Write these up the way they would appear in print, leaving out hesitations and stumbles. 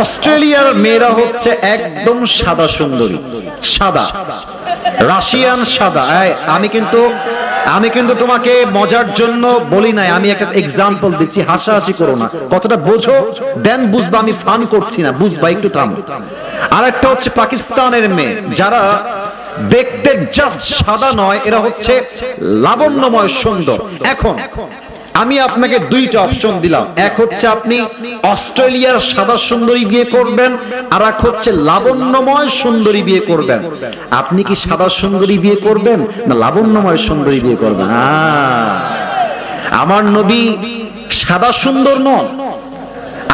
অস্ট্রেলিয়ার মেয়েরা হচ্ছে একদম সাদা সুন্দরী, সাদা রাশিয়ান সাদা। আমি কিন্তু তোমাকে মজার জন্য বলি নাই, আমি একটা এক্সাম্পল দিচ্ছি, হাসাহাসি করো না, কতটা বোঝো দেন বুঝবা আমি ফান করছি না, বুঝবা একটু থামো। আর একটা হচ্ছে পাকিস্তানের মেয়ে, যারা দেখতে জাস্ট সাদা নয়, এরা হচ্ছে লাবণ্যময় সুন্দর। এখন আমি আপনাকে দুইটা অপশন দিলাম, এক হচ্ছে আপনি অস্ট্রেলিয়ার সাদা সুন্দরী বিয়ে করবেন, আর এক হচ্ছে লাবণ্যময় সুন্দরী বিয়ে করবেন। আপনি কি সাদা সুন্দরী বিয়ে করবেন না লাবণ্যময় সুন্দরী বিয়ে করবেন? আমার নবী সাদা সুন্দর নন,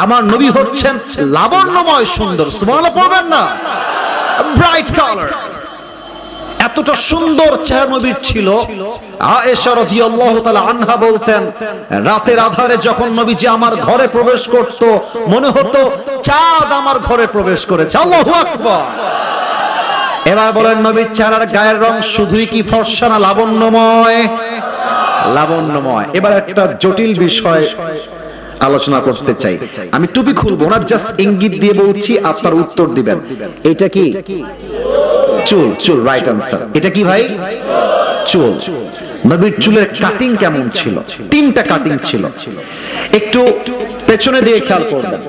আমার নবী হচ্ছেন লাবণ্যময় সুন্দর। সুবহানাল্লাহ পড়বেন না? ব্রাইট কালার, এতটা সুন্দর চেহারা নবীর ছিল। আয়েশা রাদিয়াল্লাহু তাআলা আনহা বলতেন, রাতের আধারে যখন নবীজি আমার ঘরে প্রবেশ করত, মনে হতো চাঁদ আমার ঘরে প্রবেশ করেছে। আল্লাহু আকবার। এবার বলেন, নবীর চেহারার গায়ের রং শুধুই কি ফর্সা না লাবণ্যময়? লাবণ্যময়। এবার একটা জটিল বিষয় আলোচনা করতে চাই। আমি টুপি খুলবো না, জাস্ট ইঙ্গিত দিয়ে বলছি, আপনার উত্তর দিবেন। এটা কি চুল? চুল, রাইট আনসার। এটা কি ভাই? চুল। নবীর চুলের কাটিং কেমন ছিল? তিনটা কাটিং ছিল, একটু পেছনে দিয়ে খেয়াল করবেন।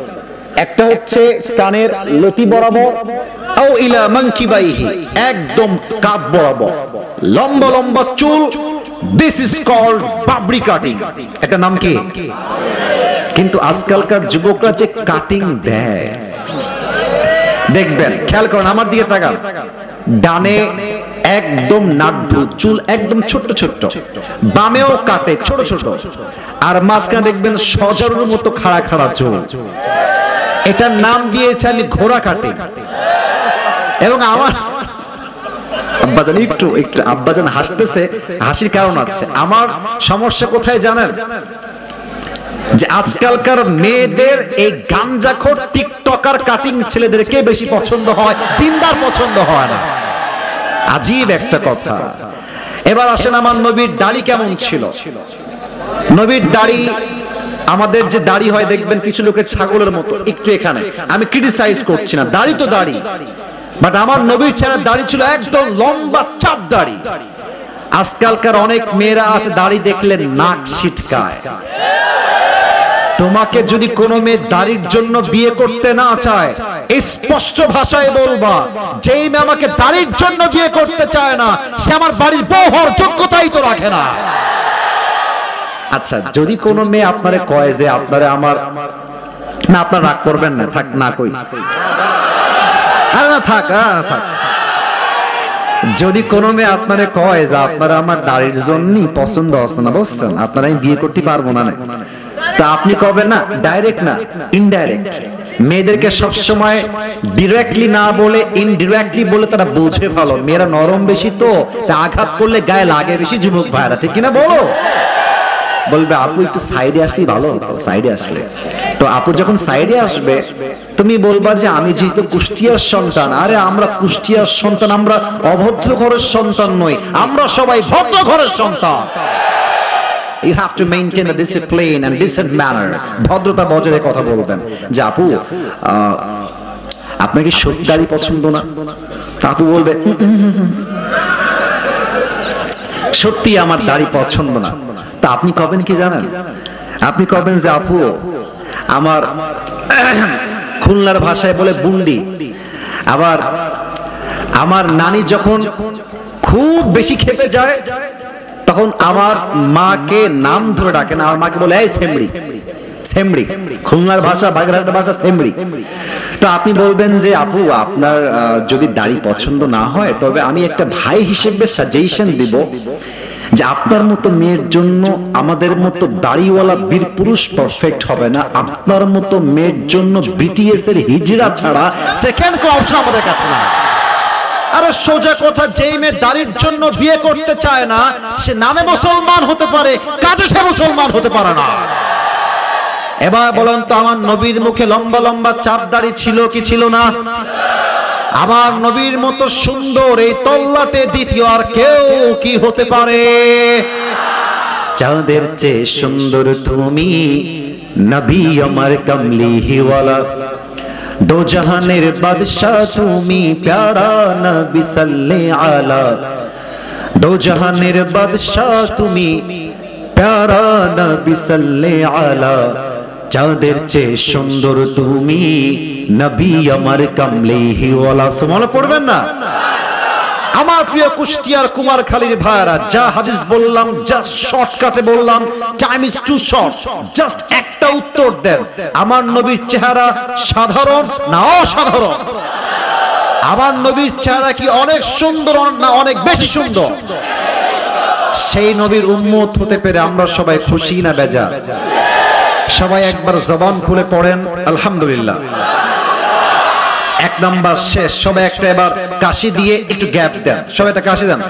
একটা হচ্ছে কানের লতি বরাবর, আও ইলা মানকিবাইহি, একদম কাঁধ বরাবর লম্বা লম্বা চুল। This is called Babri cutting. এটা নাম কি? কিন্তু আজকালকার যুবকরা যে কাটিং দেয়, দেখবেন, খেয়াল করেন, আমার দিকে তাকান, ডানে একদম নাড্ডু চুল, একদম ছোট ছোট, বামেও কাটে ছোট ছোট, আর মাঝখানে দেখবেন সজারুর মতো খাড়া খাড়া চুল। এটার নাম দিয়েছে আমি ঘোড়া কাটিং। এবং আমার আব্বাজান একটু আব্বাজান হাসতেছে, হাসির কারণ আছে। আমার সমস্যা কোথায় জানেন? যে আজকালকার মেয়েদের এই গাঞ্জাখোর টিকটকার কাটিং ছেলেদেরকে বেশি পছন্দ হয়, দিনদার পছন্দ হয় না। আজীব একটা কথা। এবার আসেন, আমার নবীর দাড়ি কেমন ছিল? নবীর দাড়ি, আমাদের যে দাড়ি হয় দেখবেন কিছু লোকের ছাগলের মতো, একটু এখানে, আমি ক্রিটিসাইজ করছি না, দাড়ি তো দাড়ি, বাট আমার নবীর চেহারার দাড়ি ছিল একদম লম্বা চাপ দাড়ি। আজকালকার অনেক মেয়েরা আছে দাড়ি দেখলে নাক ছিটকায়। তোমাকে যদি কোনো মেয়ে দাড়ির জন্য বিয়ে করতে না চায়, স্পষ্ট ভাষায় বলবা, যেই মেয়ে আমাকে দাড়ির জন্য বিয়ে করতে চায় না, সে আমার বাড়ির বউ হওয়ার যোগ্যতাই তো রাখে না। আচ্ছা, যদি কোনো মেয়ে আপনারে কয় যে আপনারে আমার, না আপনার রাগ করবেন না, থাক না কই, আরে না থাক, থাক। যদি কোনো মেয়ে আপনারে কয় যে আপনারা আমার দাড়ির জন্যই পছন্দ হচ্ছে না, বুঝছেন, আপনারা আমি বিয়ে করতে পারবো না, তা আপনি কবেন না, ডাইরেক্ট না ইনডাইরেক্ট। মেয়েদেরকে সবসময় ডিরেক্টলি না বলে ইনডিরেক্টলি বলে তারা বোঝে ভালো। মেয়েরা নরম বেশি, তো আঘাত করলে গায়ে লাগে বেশি। যুবক ভাইরা ঠিক কিনা বলো? বলবে আপু একটু সাইডে আসলেই ভালো হতো, সাইডে আসলে। তো আপু যখন সাইডে আসবে, তুমি বলবা যে আমি যেহেতু কুষ্টিয়ার সন্তান, আরে আমরা কুষ্টিয়ার সন্তান, আমরা অভদ্র ঘরের সন্তান নই, আমরা সবাই ভদ্র ঘরের সন্তান। You have to maintain the discipline and decent manner. ভদ্রতা বজায় কথা বলবেন। যে আপু আপনার কি সত্যি দাড়ি পছন্দ না? আপু বলবে সত্যি আমার দাড়ি পছন্দ না। তা আপনি কবেন কি জানেন? আপনি কবেন যে আপু আমার, খুলনার ভাষায় বলে বুন্ডি, আবার আমার নানি যখন খুব বেশি খেপে যায় তখন আমার মাকে নাম ধরে ডাকে না, আমার মাকে বলে এই সেমড়ি। সেমড়ি খুলনার ভাষা, বাগেরহাটের ভাষা সেমড়ি। তো আপনি বলবেন যে আপু আপনার যদি দাড়ি পছন্দ না হয়, তবে আমি একটা ভাই হিসেবে সাজেশন দিব যে আপনার মতো মেয়ের জন্য আমাদের মতো দাড়িওয়ালা বীর পুরুষ পারফেক্ট হবে না, আপনার মতো মেয়ের জন্য বিটিএস এর হিজড়া ছাড়া সেকেন্ড কোন অপশন আমাদের কাছে না। আরে সোজা কথা, যেই মেয়ে দাড়ির জন্য বিয়ে করতে চায় না, সে নামে মুসলমান হতে পারে, কাজে সে মুসলমান হতে পারে না। এবার বলেন তো, আমার নবীর মুখে লম্বা লম্বা চাপ দাড়ি ছিল কি ছিল না? আমার নবীর মতো সুন্দর এই তল্লাটে দ্বিতীয় আর কেউ কি হতে পারে? চাঁদের চেয়ে সুন্দর তুমি, নবী আমার কমলিওয়ালা, दो जहानेर बादशाह तुमी प्यारा नबी सल्ले आला दो जहानेर बादशाह तुमी प्यारा नबी सल्ले आला चाँदेर चेয়ে सुंदर तुमी नबी अमर कमलिही वाला सुबहानाल्लाह पढ़বেন না আমার প্রিয় কুষ্টিয়ার কুমারখালীর ভাইরা যা হাদিস বললাম জাস্ট শর্টকাটে বললাম time is too short just একটা উত্তর দেন আমার নবীর চেহারা সাধারণ না অসাধারণ আমার নবীর চেহারা কি অনেক সুন্দর না অনেক বেশি সুন্দর সেই নবীর উম্মত হতে পেরে আমরা সবাই খুশি না বেজার সবাই একবার জবান খুলে পড়েন আলহামদুলিল্লাহ এক নাম্বার শেষ সবাই একটা এবার কাশি দিয়ে একটু গ্যাপ দেন সবাই একটা কাশি দেন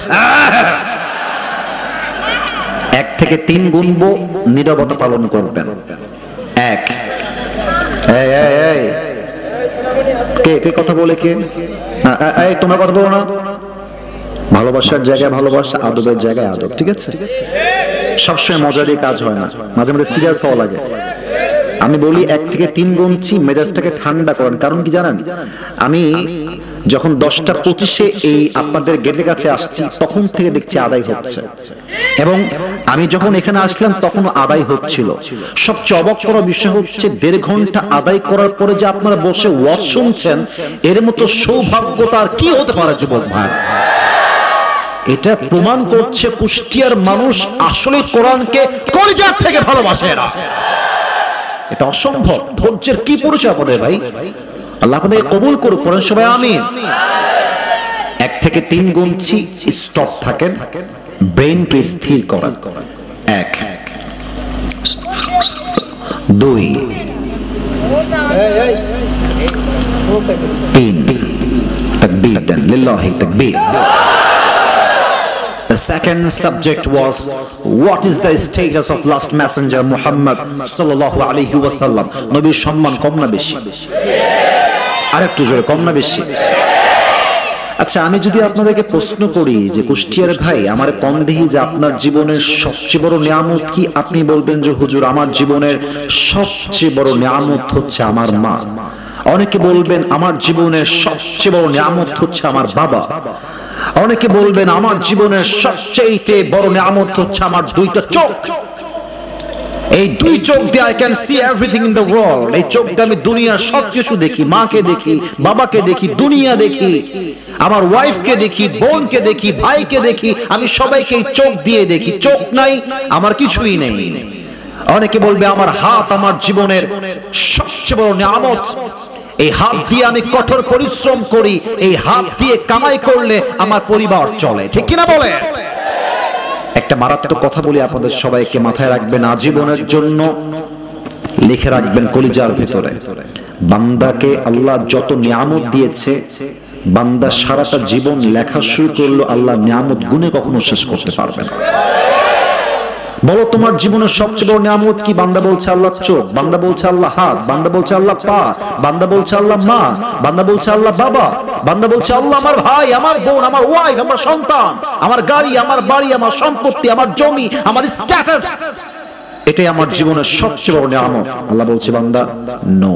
1 থেকে 3 গুনবো নীরবতা পালন করবেন 1 এই এই এই কে কথা বলে কে এই তোমরা কথা বলো না ভালোবাসার জায়গায় ভালোবাসা আদবের জায়গায় আদব ঠিক আছে সবসময় মজারই কাজ হয় না মাঝে মাঝে সিরিয়াস হওয়া লাগে আমি বলি 1 থেকে 3 গুনছি মেজাজটাকে ঠান্ডা করেন কারণ কি জানেন আমি যখন 10:25 এই আপনাদের গেটের কাছে আসছি তখন থেকে দেখছি আদায় হচ্ছে এবং আমি যখন এখানে আসলাম তখন আদায় হচ্ছিল সবচেয়ে অবাক করার বিষয় হচ্ছে 1.5 ঘন্টা আদায় করার পরে যে আপনারা বসে ওয়াজ শুনছেন এর মতো সৌভাগ্যতা আর কি হতে পারে যুবক ভাই এটা প্রমাণ করছে কুষ্টিয়ার মানুষ আসলে কোরআনকে কলিজার থেকে ভালোবাসে এরা এটা অসম্ভব ধৈর্যের কি পরিচয় পড়ে ভাই আল্লাহ আপনাকে কবুল করুক পড়েন সবাই আমিন 1 থেকে 3 গুনছি স্টপ থাকেন ব্রেইনকে স্থির করেন 1 2 3 তাকবীর দেন লিল্লাহি তাকবীর The second subject was what is the status of last messenger Muhammad sallallahu alaihi wasallam নবীর সম্মান কম না বেশি আরেকটু জোরে কম না বেশি আচ্ছা আমি যদি আপনাদেরকে প্রশ্ন করি যে কুষ্টিয়ার ভাই আমার কোন দেহি যে আপনার জীবনের সবচেয়ে বড় নিয়ামত কি আপনি বলবেন যে হুজুর আমার জীবনের সবচেয়ে বড় নিয়ামত হচ্ছে আমার মা অনেকে বলবেন আমার জীবনের সবচেয়ে বড় নিয়ামত হচ্ছে আমার বাবা অনেকে বলবেন আমার জীবনের সবচেয়ে বড় নিয়ামত হচ্ছে আমার দুইটা চোখ এই দুই চোখ দিয়ে I can see everything in the world এই চোখ দিয়ে আমি দুনিয়ার সবকিছু দেখি মাকে দেখি বাবাকে দেখি দুনিয়া দেখি আমার ওয়াইফকে দেখি বোনকে দেখি ভাইকে দেখি আমি সবাইকে এই চোখ দিয়ে দেখি চোখ নাই আমার কিছুই নেই অনেকে বলবে আমার হাত আমার জীবনের সবচেয়ে বড় নিয়ামত এই হাত দিয়ে আমি কঠোর পরিশ্রম করি এই হাত দিয়ে কামাই করলে আমার পরিবার চলে ঠিক কি না বলে একটা মারাত্মক কথা বলি আপনাদের সবাইকে মাথায় রাখবেন আজীবনের জন্য লিখে রাখবেন কলিজার ভিতরে বান্দাকে আল্লাহ যত নিয়ামত দিয়েছে বান্দা সারাটা জীবন লেখা শুরু করলো আল্লাহ নিয়ামত গুণে কখনো শেষ করতে পারবে না বলো তোমার জীবনের সবচেয়ে বড় নিয়ামত কি বান্দা বলছে আল্লাহ চোখ বান্দা বলছে আল্লাহ হাত বান্দা বলছে আল্লাহ পা বান্দা বলছে আল্লাহ মা বান্দা বলছে আল্লাহ বাবা বান্দা বলছে আল্লাহ আমার ভাই আমার বোন আমার ওয়াইফ আমার সন্তান আমার গাড়ি আমার বাড়ি আমার সম্পত্তি আমার জমি আমার স্ট্যাটাস এটাই আমার জীবনের সবচেয়ে বড় নিয়ামত আল্লাহ বলছে বান্দা নো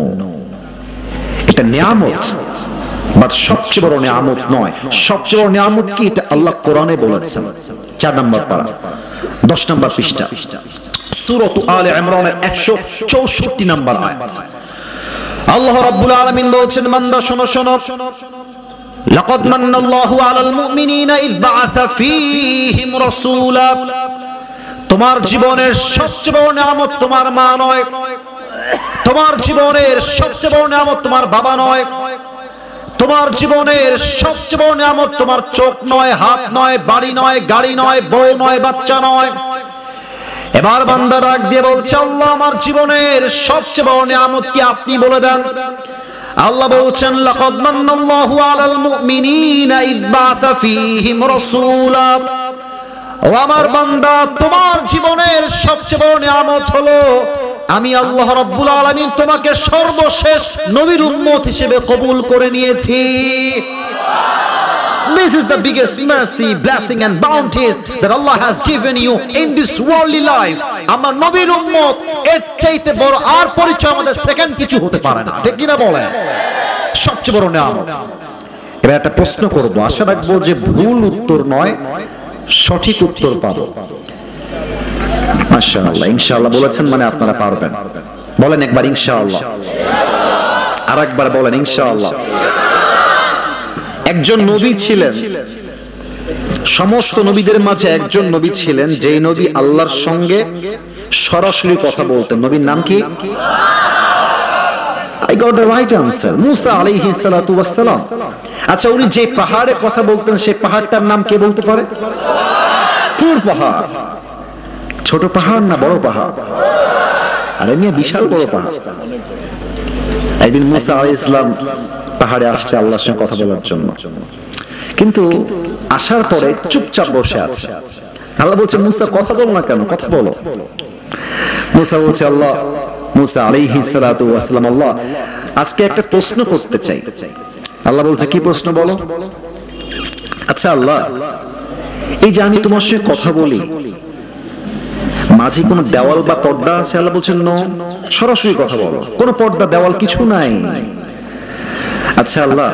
এটা নিয়ামত বাট সবচেয়ে বড় নিয়ামত নয় সবচেয়ে বড় নিয়ামত কি এটা আল্লাহ কোরআনে বলেছেন 4 নম্বর পারা 10 নম্বর পৃষ্ঠা সূরা আলে ইমরানের 164 নম্বর আয়াত আল্লাহ রাব্বুল আলামিন বলেছেন বান্দা শোনো শোনো লাকাদ মান্নাল্লাহু আলাল মুমিনিনা ইয বাআসা ফীহিম রাসূলা তোমার জীবনের সবচেয়ে বড় নিয়ামত তোমার মা নয় তোমার জীবনের সবচেয়ে বড় নিয়ামত তোমার বাবা নয় তোমার জীবনের সবচেয়ে বড় নিয়ামত তোমার চোখ নয় হাত নয় বাড়ি নয় গাড়ি নয় বউ নয় বাচ্চা নয় এবার বান্দা ডাক দিয়ে বলছে আল্লাহ আমার জীবনের সবচেয়ে বড় নিয়ামত কি আপনি বলে দেন আল্লাহ বলছেন লাকাদ মান্নাল্লাহু আলাল মুমিনিনা ইয বাআসা ফীহিম রাসূলা ও আমার বান্দা তোমার জীবনের সবচেয়ে বড় নিয়ামত হলো আমি আল্লাহ রাব্বুল আলামিন তোমাকে সর্বশেষ নবীর উম্মত হিসেবে কবুল করে নিয়েছি This is the biggest mercy, blessing and bounties that Allah has given you in this worldly life. আমার নবীর উম্মত এর চাইতে বড় আর পরিচয় আমাদের সেকেন্ড কিছু হতে পারে না ঠিক কি না বলেন সবচেয়ে বড় নিয়ামত। এবার একটা প্রশ্ন করব, আশা রাখবো যে ভুল উত্তর নয়, সঠিক উত্তর পাবো। মাশাআল্লাহ, ইনশাআল্লাহ বলেছেন মানে আপনারা পারবেন। বলেন একবার ইনশাআল্লাহ, আর একবার বলেন ইনশাআল্লাহ। একজন নবী ছিলেন, সমস্ত নবীদের মাঝে একজন নবী ছিলেন যেই নবী আল্লাহর সঙ্গে সরাসরি কথা বলতেন। নবীর নাম কি? I got the right answer, মুসা আলাইহিস সালাতু ওয়াস সালাম। আচ্ছা, উনি যে পাহাড়ে কথা বলতেন সেই পাহাড়টার নাম কে বলতে পারে? তুর পাহাড়। ছোট পাহাড় না বড় পাহাড়? আরে মিয়া, বিশাল বড় পাহাড়। একদিন মুসা আলাইহিস সালাম পাহাড়ে আসছে আল্লাহর সঙ্গে কথা বলার জন্য, কিন্তু আসার পরে চুপচাপ বসে আছে। আল্লাহ বলছে, মুসা কথা বল না কেন, কথা বলো। মুসা বলছে, আল্লাহ, মুসা আলাইহিস সালাতু ওয়াস সালাম, আল্লাহ আজকে একটা প্রশ্ন করতে চাই। আল্লাহ বলছে, কি প্রশ্ন বলো। আচ্ছা আল্লাহ, এই যে আমি তোমার সঙ্গে কথা বলি, মাঝে কোনো দেওয়াল বা পর্দা আছে? আল্লাহ বলছেন, নো, সরাসরি কথা বলো, কোনো পর্দা দেওয়াল কিছু নাই। আচ্ছা আল্লাহ,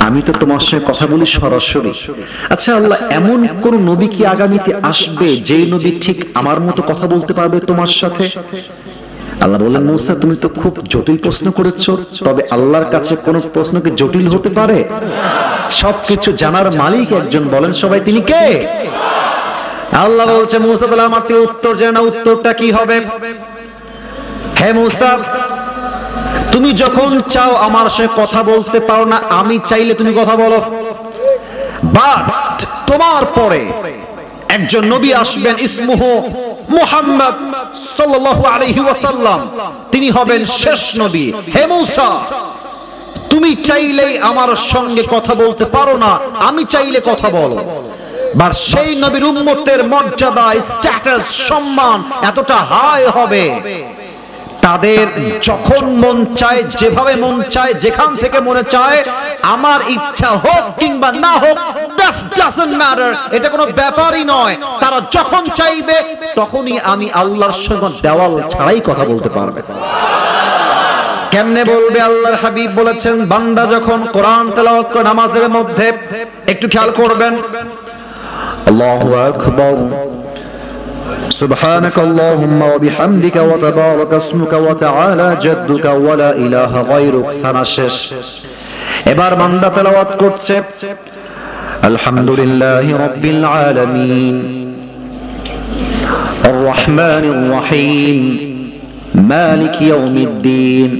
আমি তো তোমার সঙ্গে কথা বলি সরাসরি। আচ্ছা আল্লাহ, এমন কোন নবী কি আগামীতে আসবে যেই নবী ঠিক আমার মতো কথা বলতে পারবে তোমার সাথে? আল্লাহ বললেন, মুসা তুমি তো খুব জটিল প্রশ্ন করেছো, তবে আল্লাহর কাছে কোন প্রশ্ন কি জটিল হতে পারে? সবকিছু জানার মালিক একজন, বলেন সবাই তিনি কে? আল্লাহ বলছে, মুসা তাহলে আমার উত্তর জানা, উত্তরটা কি হবে? হে মুসা, তুমি যখন চাও আমার সাথে কথা বলতে পারো না, আমি চাইলে তুমি কথা বলো। বাট তোমার পরে একজন নবী আসবেন, ইসমুহু মুহাম্মদ সাল্লাল্লাহু আলাইহি ওয়াসাল্লাম, তিনি হবেন শেষ নবী। হে মুসা, তুমি চাইলেই আমার সঙ্গে কথা বলতে পারো না, আমি চাইলে কথা বলো। আর সেই নবীর উম্মতের মর্যাদা, স্ট্যাটাস, সম্মান এতটা হাই হবে, তাদের যখন মন চায়, যেভাবে মন চায়, যেখান থেকে মনে চায়, আমার ইচ্ছা হোক কিংবা না হোক, that doesn't matter, এটা কোনো ব্যাপারই নয়। তারা যখন চাইবে তখনই আমি আল্লাহর সঙ্গে দেওয়াল ছাড়াই কথা বলতে পারবে। কেমনে বলবে? আল্লাহর হাবিব বলেছেন, বান্দা যখন কোরআন তেলাওয়াত করে নামাজের মধ্যে, একটু খেয়াল করবেন, আল্লাহু আকবার, سبحانك اللهم وبحمدك وتبارك اسمك وتعالى جدك ولا إله غيرك, সানা শেষ। এবার বান্দা তেলাওয়াত করছে, আলহামদুলিল্লাহি রাব্বিল আলামিন আর রহমানির রহিম মালিক ইয়াউমিদ্দিন।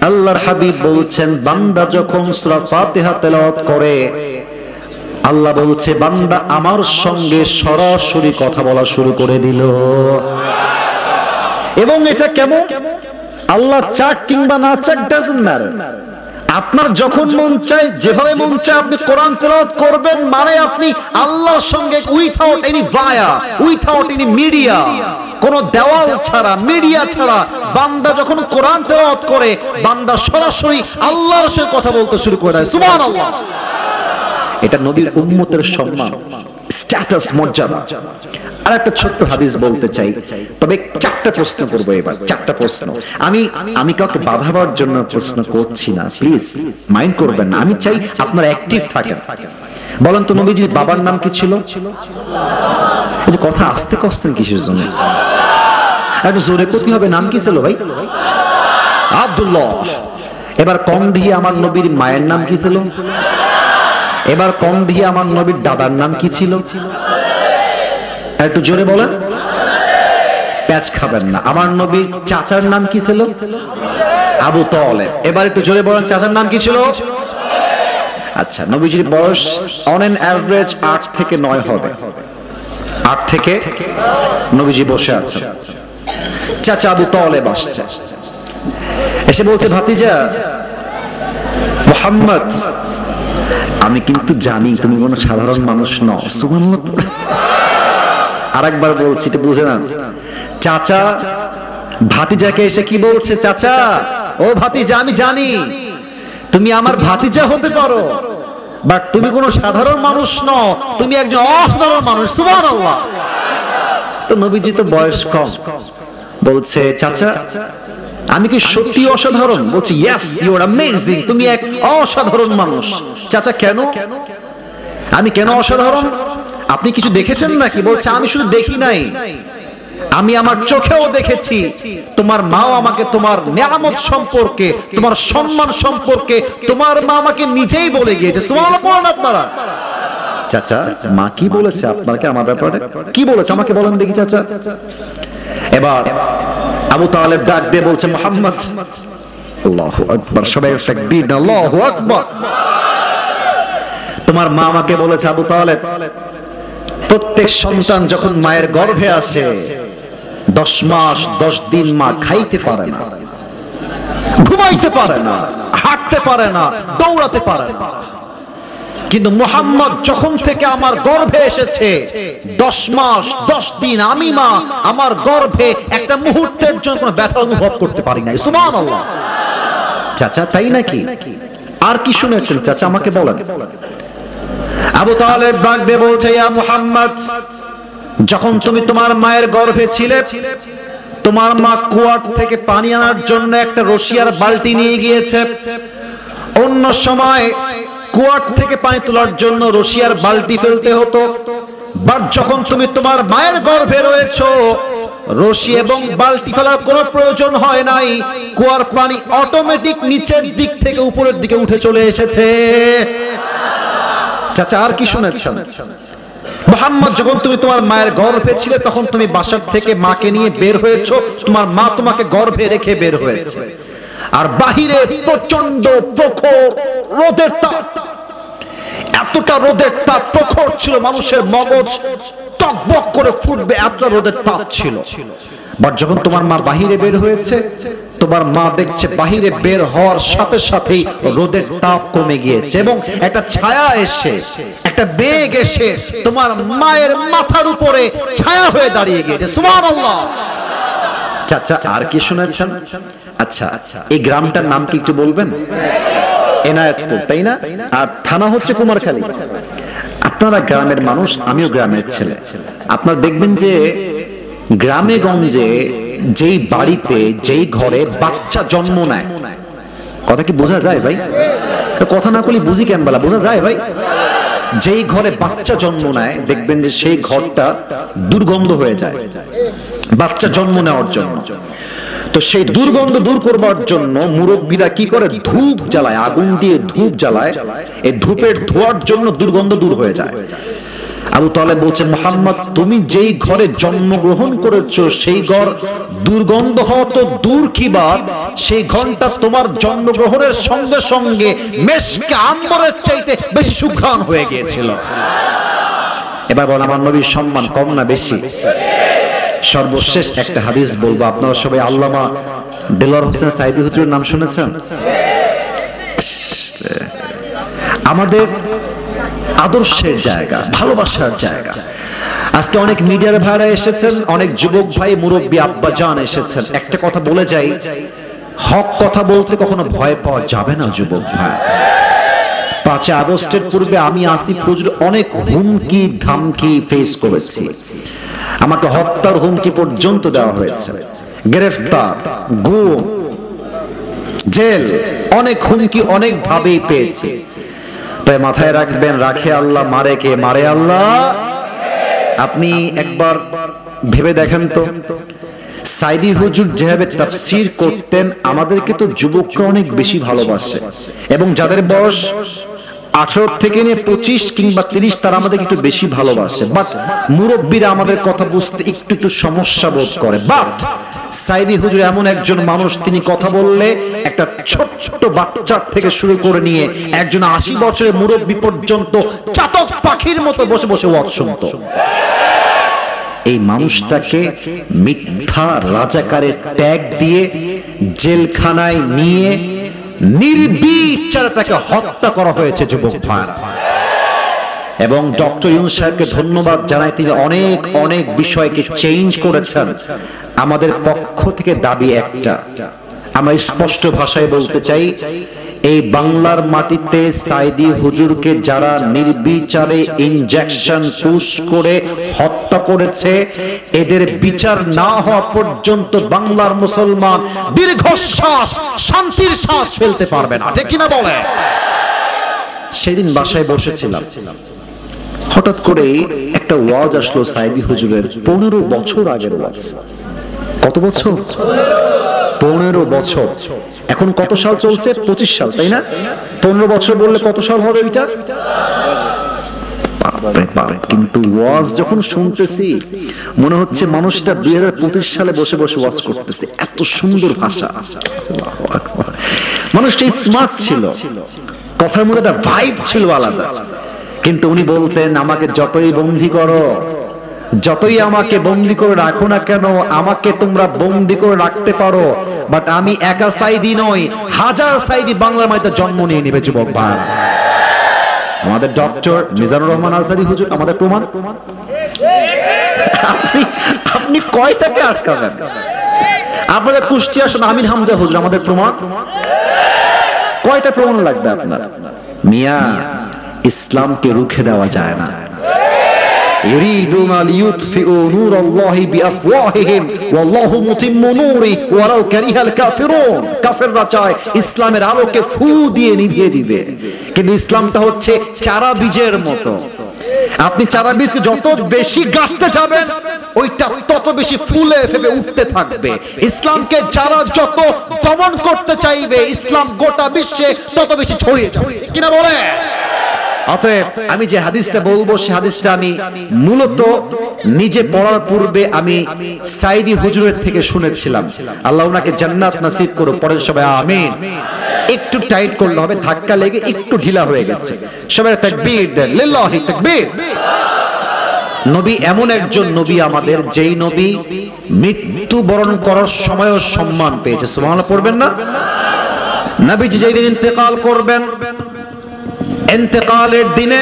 আল্লাহর হাবিব বলছেন, বান্দা যখন সূরা ফাতিহা তেলাওয়াত করে, আল্লাহ বলছে, বান্দা আমার সঙ্গে সরাসরি কথা বলা শুরু করে দিল। এবং এটা কেমন? আল্লাহ চাক কিংবা না চাক, ডাজন্ট ম্যাটার। আপনার যখন মন চায়, যেভাবে মন চায় আপনি কোরআন তেলাওয়াত করবেন, মানে আপনি আল্লাহর সঙ্গে উইথাউট এনি ভায়া, উইথাউট এনি মিডিয়া, কোন দেওয়াল ছাড়া, মিডিয়া ছাড়া বান্দা যখন কোরআন তেলাওয়াত করে, বান্দা সরাসরি আল্লাহর সঙ্গে কথা বলতে শুরু করে দেয়। সুবহানাল্লাহ। এটা নবীর উম্মতের সম্মান, স্ট্যাটাস, মর্যাদা। আর একটা ছোট্ট হাদিস বলতে চাই, তবে চারটা প্রশ্ন করবো এবার, চারটা প্রশ্ন। আমি কাউকে বাধাবার জন্য প্রশ্ন করছি না, প্লিজ মাইন্ড করবেন না। আমি চাই আপনারা অ্যাক্টিভ থাকেন। বলেন তো, নবীজির বাবার নাম কি ছিল? এই যে কথা আস্তে করছেন কিসের জন্য? একটু জোরে করতে হবে। নাম কি ছিল ভাই? আব্দুল্লাহ। এবার কম দিয়ে আমার নবীর মায়ের নাম কি ছিল? এবার কম দিয়ে আমার নবীর দাদার নাম কি ছিল? একটু জোরে বলেন, প্যাচ খাবেন না। আমার নবীর চাচার নাম কি ছিল? আবু তালেব। এবার একটু জোরে বলেন, চাচার নাম কি ছিল? আচ্ছা, নবীজির বয়স অন এন অ্যাভারেজ 8 থেকে 9 হবে। 8 থেকে নবীজি বসে আছে, চাচা আবু তালেব আসছে, এসে বলছে, ভাতিজা মুহাম্মদ, আমি কিন্তু জানি তুমি কোনো সাধারণ মানুষ নও। সুবহানাল্লাহ। আরেকবার বলছি, এটা বুঝে না। চাচা ভাতিজাকে এসে কি বলছে? চাচা, ও ভাতিজা, আমি জানি তুমি আমার ভাতিজা হতে পারো, বাট তুমি কোনো সাধারণ মানুষ নও, তুমি একজন অসাধারণ মানুষ। সুবহানাল্লাহ। তো নবীজি তো বয়স কম, বলছে, চাচা আমি কি সত্যি অসাধারণ? বলছি ইয়েস, ইউ আর অ্যামেজিং, তুমি এক অসাধারণ মানুষ। চাচা কেন? আমি কেন অসাধারণ? আপনি কিছু দেখেছেন নাকি? বলছে আমি শুধু দেখি নাই, আমি আমার চোখেও দেখেছি। তোমার মাও আমাকে তোমার নিয়ামত সম্পর্কে, তোমার সম্মান সম্পর্কে তোমার মা আমাকে নিজেই বলে গিয়েছে। সুবহানাল্লাহ বলেন আপনারা। চাচা মা কি বলেছে আপনাকে আমার ব্যাপারে? কি বলেছে আমাকে বলেন দেখি চাচা। এবার আবু তালেব ডাক দিয়ে বলছে মুহাম্মদ, আল্লাহু আকবার, সবাই তাকবীর, আল্লাহু আকবার। তোমার মা আমাকে বলেছে আবু তালেব, প্রত্যেক সন্তান যখন মায়ের গর্ভে আসে 10 মাস 10 দিন মা খাইতে পারে না, ঘুমাইতে পারে না, হাঁটতে পারে না, দৌড়াতে পারে না। কিন্তু মুহাম্মদ যখন থেকে আমার গর্ভে এসেছে 10 মাস 10 দিন আমি মা আমার গর্ভে একটা মুহূর্তের জন্য কোনো ব্যথা অনুভব করতে পারি নাই। সুবহানাল্লাহ। চাচা তাই নাকি? আর কি শুনেছেন চাচা আমাকে বলেন। আবু তালেব ডাক দিয়ে বলছে ইয়া মুহাম্মদ, যখন তুমি তোমার মায়ের গর্ভে ছিলে তোমার মা কুয়ার থেকে পানি আনার জন্য একটা রশিয়ার বালতি নিয়ে গিয়েছে। অন্য সময় কুয়ার থেকে পানি তোলার জন্য রশিয়ার বালতি ফেলতে হতো, বাট যখন তুমি তোমার মায়ের গর্ভে রয়েছো রশি এবং বালতি ফেলার কোনো প্রয়োজন হয় নাই, কুয়ার পানি অটোমেটিক নিচের দিক থেকে উপরের দিকে উঠে চলে এসেছে। চাচা আর কি শুনেছেন? মুহাম্মদ যখন তুমি তোমার মায়ের গর্ভে ছিলে তখন তুমি বাসার থেকে মাকে নিয়ে বের হয়েছো, তোমার মা তোমাকে গর্ভে রেখে বের হয়েছে। আর বাহিরে প্রচন্ড প্রখর রোদের তাপ, এতটা রোদের তাপ প্রখর ছিল মানুষের মগজ টকবক করে ফুটবে, এতটা রোদের তাপ ছিল। বাট যখন তোমার মা বাহিরে বের হয়েছে তোমার মা দেখছে বাহিরে বের হওয়ার সাথে সাথেই রোদের তাপ কমে গিয়েছে এবং একটা ছায়া এসে, একটা মেঘ এসে তোমার মায়ের মাথার উপরে ছায়া হয়ে দাঁড়িয়ে গিয়েছে। সুবহানাল্লাহ। চাচা আর কি শুনেছেন? আচ্ছা এই গ্রামটার নাম কি একটু বলবেন? এনায়েতপুর, তাই না? আর থানা হচ্ছে কুমারখালী। আপনারা গ্রামের মানুষ, আমিও গ্রামের ছেলে। আপনারা দেখবেন যে গ্রামে গঞ্জে যেই বাড়িতে যেই ঘরে বাচ্চা জন্ম নেয়, কথা কি বোঝা যায় ভাই? কথা না বলি বুঝি কেন বলা, বোঝা যায় ভাই? যেই ঘরে বাচ্চা জন্ম নেয় দেখবেন যে সেই ঘরটা দুর্গন্ধ হয়ে যায় বাচ্চা জন্ম নেওয়ার জন্য। তো সেই দুর্গন্ধ দূর করবার জন্য মুরব্বীরা কি করে? ধূপ জ্বালায়, আগুন দিয়ে ধূপ জ্বালায়। এই ধূপের ধোঁয়ার জন্য দুর্গন্ধ দূর হয়ে যায়। আবু তালেব বলছেন মুহাম্মদ, তুমি যেই ঘরে জন্মগ্রহণ করেছো সেই ঘর দুর্গন্ধ হওয়া তো দূর কি বাদ, সেই ঘরটা তোমার জন্মগ্রহণের সঙ্গে সঙ্গে মেশকে আম্বরের চাইতে বেশি সুঘ্রাণ হয়ে গিয়েছিল। এবার বল আমার নবীর সম্মান কম না বেশি? সর্বশেষ একটা হাদিস বলবো, আপনারা সবাই আল্লামা দেলোয়ার হোসেন সাইদি হুজুরের নাম শুনেছেন? আমাদের আদর্শের জায়গা, ভালোবাসার জায়গা। আজকে অনেক মিডিয়ার ভাইরা এসেছেন, অনেক যুবক ভাই মুরব্বী আব্বা জান এসেছেন। একটা কথা বলে যাই, হক কথা বলতে কখনো ভয় পাওয়া যাবে না যুবক ভাই। 5 আগস্টের পূর্বে আমি আসিফ হুজুর অনেক হুমকি ধামকি ফেস করেছি। আমাকে হত্যার হুমকি পর্যন্ত দেওয়া হয়েছে, গ্রেফতার, গুম, জেল, অনেক হুমকি অনেক ভাবেই পেয়েছি। তাই মাথায় রাখবেন, রাখে আল্লাহ, মারে কে? মারে আল্লাহ। আপনি একবার ভেবে দেখেন তো, সাইদি হুজুর যেভাবে তাফসীর করতেন, আমাদেরকে তো যুবকরা অনেক বেশি ভালোবাসে এবং যাদের বয়স 18 থেকে নিয়ে 25 কিংবা 30 তারা আমাদের একটু বেশি ভালোবাসে। বাট মুরব্বীরা আমাদের কথা বুঝতে একটু সমস্যা বোধ করে। বাট সাইদি হুজুর এমন একজন মানুষ, তিনি কথা বললে একটা ছোট্ট বাচ্চার থেকে শুরু করে নিয়ে একজন 80 বছরের মুরব্বী পর্যন্ত চাতক পাখির মতো বসে বসে ওয়াজ শুনতো। এই মানুষটাকে মিথ্যা রাজাকারের ট্যাগ দিয়ে জেলখানায় নিয়ে নির্বিচারে তাকে হত্যা করা হয়েছে যুবক ভাইরা। এবং ডক্টর ইউনূস সাহেবকে ধন্যবাদ জানাই, তিনি অনেক অনেক বিষয়কে চেঞ্জ করেছেন। আমাদের পক্ষ থেকে দাবি একটা, আমরা স্পষ্ট ভাষায় বলতে চাই, এই বাংলার মাটিতে সাইদি হুজুরকে যারা নির্বিচারে ইনজেকশন পুশ করে হত্যা করেছে, এদের বিচার না হওয়া পর্যন্ত বাংলার মুসলমান দীর্ঘশ্বাস, শান্তির শ্বাস ফেলতে পারবে না। ঠিক কিনা বলে? সেদিন বাসায় বসেছিলাম, হঠাৎ করে একটা ওয়াজ আসলো সাইদি হুজুরের, 15 বছর আগের ওয়াজ। কত বছর? 15 বছর। এখন কত সাল চলছে? 25 সাল, তাই না? 15 বছর বললে কত সাল হবে এটা? কিন্তু ওয়াজ যখন শুনতেছি মনে হচ্ছে মানুষটা 2025 সালে বসে বসে ওয়াজ করতেছে। এত সুন্দর ভাষা, মানুষটা স্মার্ট ছিল, কথার মধ্যে একটা ভাইব ছিল আলাদা। কিন্তু উনি বলতেন, আমাকে যতই বন্দী করো, যতই আমাকে বন্দী করে রাখো না কেন, আমাকে তোমরা বন্দী করে রাখতে পারো, বাট আমি একা সাইদি নই, হাজার সাইদি বাংলার মাটিতে জন্ম নিয়ে নেবে যুবক ভাই। আমাদের ডক্টর মিজানুর রহমান আজহারী হুজুর আমাদের প্রমাণ। আপনি কয়টাকে আটকাবেন? আপনাদের কুষ্টিয়া আসেন আমির হামজা হুজুর আমাদের প্রমাণ। কয়টা প্রমাণ লাগবে আপনার? মিয়া, ইসলামকে রুখে দেওয়া যায় না। ইউরিদুনা লিইউতফিউ নূরাল্লাহি বিআফওয়াহিহিম ওয়াল্লাহু মুতিম্মু নূরি ওয়ালাউ কারিহাল কাফিরুন। কাফেররা চায় ইসলামের আলোকে ফু দিয়ে নিভিয়ে দিবে, কিন্তু ইসলামটা হচ্ছে চারা বীজের মতো। আপনি চারা বীজকে যত বেশি গাছতে যাবেন, ওইটা তত বেশি ফুলে ফেপে উঠতে থাকবে। ইসলামকে যারা যত দমন করতে চাইবে, ইসলাম গোটা বিশ্বে তত বেশি ছড়িয়ে যাবে। কিনা বলে? অতএব আমি যে হাদিসটা বলবো, সে হাদিসটা আমি মূলত নিজে পড়ার পূর্বে আমি সাইদি হুজুরের থেকে শুনেছিলাম। আল্লাহ ওনাকে জান্নাত নসিব করুক। পরের সবাই আমিন। একটু টাইট করলে হবে, ধাক্কা লেগে একটু ঢিলা হয়ে গেছে। সবাই তাকবীর দেন, লিল্লাহি তাকবীর। নবী এমন একজন নবী আমাদের, যেই নবী মৃত্যুবরণ করার সময়ও সম্মান পেয়েছে। সুবহানাল্লাহ পড়বেন না? নবীজি যেদিন ইন্তেকাল করবেন, ইন্তেকালের দিনে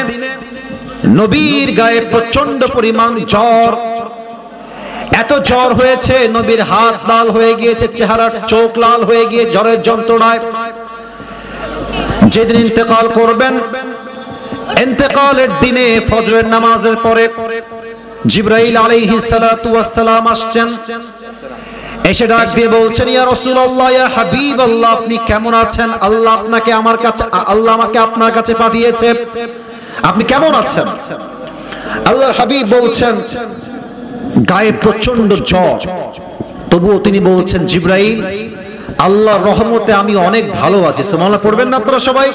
নবীর গায়ে প্রচন্ড পরিমাণ জ্বর। এত জ্বর হয়েছে, নবীর হাত লাল হয়ে গিয়েছে, চেহারার চোখ লাল হয়ে গিয়ে জ্বরের যন্ত্রণায়। যেদিন ইন্তেকাল করবেন, ইন্তেকালের দিনে ফজরের নামাজের পরে জিবরাইল আলাইহিস সালাতু ওয়াস সালাম আসছেন। এসে ডাক দিয়ে বলছেন, ইয়া রাসূলুল্লাহ, ইয়া হাবিবাল্লাহ, আপনি কেমন আছেন? আল্লাহ আমাকে আপনার কাছে পাঠিয়েছে, আপনি কেমন আছেন? আল্লাহর হাবিব বলছেন, গায়ে প্রচন্ড জ্বর। তবুও তিনি বলছেন, জিবরাইল, আল্লাহর রহমতে আমি অনেক ভালো আছি। সুবহানাল্লাহ পড়বেন না আপনারা সবাই?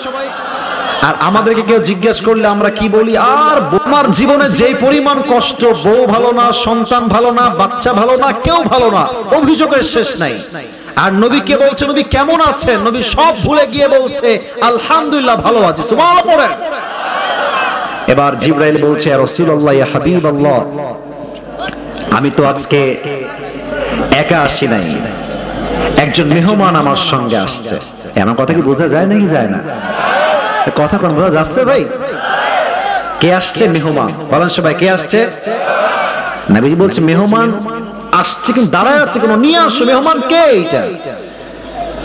আর আমাদেরকে কেউ জিজ্ঞেস করলে আমরা কি বলি? আর আমার জীবনে যেই পরিমাণ কষ্ট, বউ ভালো না, সন্তান ভালো না, বাচ্চা ভালো না, কেউ ভালো না, অভিযোগের শেষ নাই। আর নবীকে বলছে, নবী কেমন আছেন? নবী সব ভুলে গিয়ে বলছে, আলহামদুলিল্লাহ ভালো আছি। সুবহানাল্লাহ পড়েন। এবার জিবরাইল বলছে, ইয়া রাসূলুল্লাহ, ইয়া হাবিবাল্লাহ, আমি তো আজকে একা আসি নাই, একজন মেহমান আমার সঙ্গে আসছে। এমন কথা কি বোঝা যায় নাকি যায় না? কথা কোন বোঝা যাচ্ছে ভাই? কে আসছে? মেহমান। বলেন সবাই, কে আসছে? নবীজি বলছে, মেহমান আসছে, কিন্তু দাঁড়ায় আছে কেন? নিয়ে আসো। মেহমান কে? এটা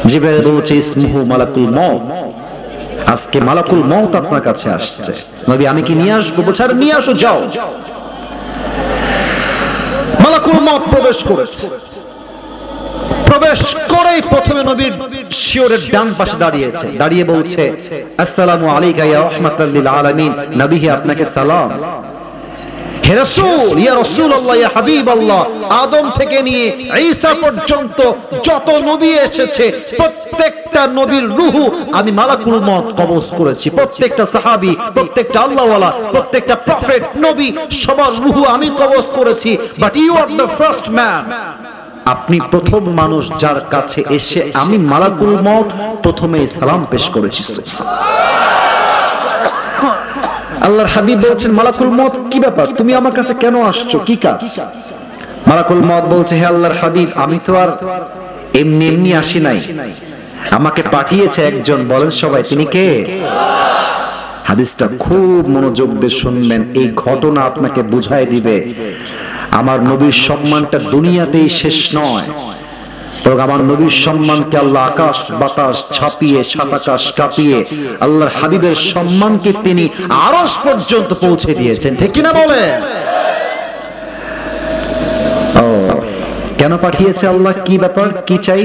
জিবরাইল বলছে, ইসমুহু মালাকুল মউত, আজকে মালাকুল মউত আপনার কাছে আসছে। নবী, আমি কি নিয়ে আসবো? বলছে, আরে নিয়ে আসো, যাও। মালাকুল মউত প্রবেশ করেছে। প্রবেশ করেই প্রথমে নবীর শিয়রের ডান পাশে দাঁড়িয়েছে, দাঁড়িয়ে বলছে, আসসালামু আলাইকা ইয়া রাহমাতাল লিল আলামিন। নবী, হে আপনাকে সালাম। হে রাসূল, ইয়া রাসূলুল্লাহ, ইয়া হাবিবাল্লাহ, আদম থেকে নিয়ে ঈসা পর্যন্ত যত নবী এসেছে, প্রত্যেকটা নবীর রূহ আমি মালাকুল মউত কবজ করেছি। প্রত্যেকটা সাহাবী, প্রত্যেকটা আল্লাহওয়ালা, প্রত্যেকটা প্রফেট, নবী, সবার রূহ আমি কবজ করেছি। But you are the first man, আপনি প্রথম মানুষ যার কাছে এসে আমি মালাকুল মউত প্রথমেই সালাম পেশ করেছি। আল্লাহর হাবিব বলছেন, মালাকুল মউত কি ব্যাপার? তুমি আমার কাছে কেন আসছো? কি কাজ? মালাকুল মউত বলছে, হে আল্লাহর হাবিব, আমি তো আর এমনি এমনি আসি নাই, আমাকে পাঠিয়েছে একজন। বলেন সবাই, তিনি কে? হাদিসটা খুব মনোযোগ দিয়ে শুনবেন, এই ঘটনা আপনাকে বুঝায় দিবে আমার নবীর সম্মানটা দুনিয়াতেই শেষ নয়, বরং আমার নবীর সম্মানকে আল্লাহ আকাশ বাতাস ছাপিয়ে সাত আকাশ কাঁপিয়ে আল্লাহর হাবিবের সম্মানকে তিনি আরশ পর্যন্ত পৌঁছে দিয়েছেন, ঠিক কিনা বলে? ও কেন পাঠিয়েছে আল্লাহ, কি ব্যাপার, কি চাই?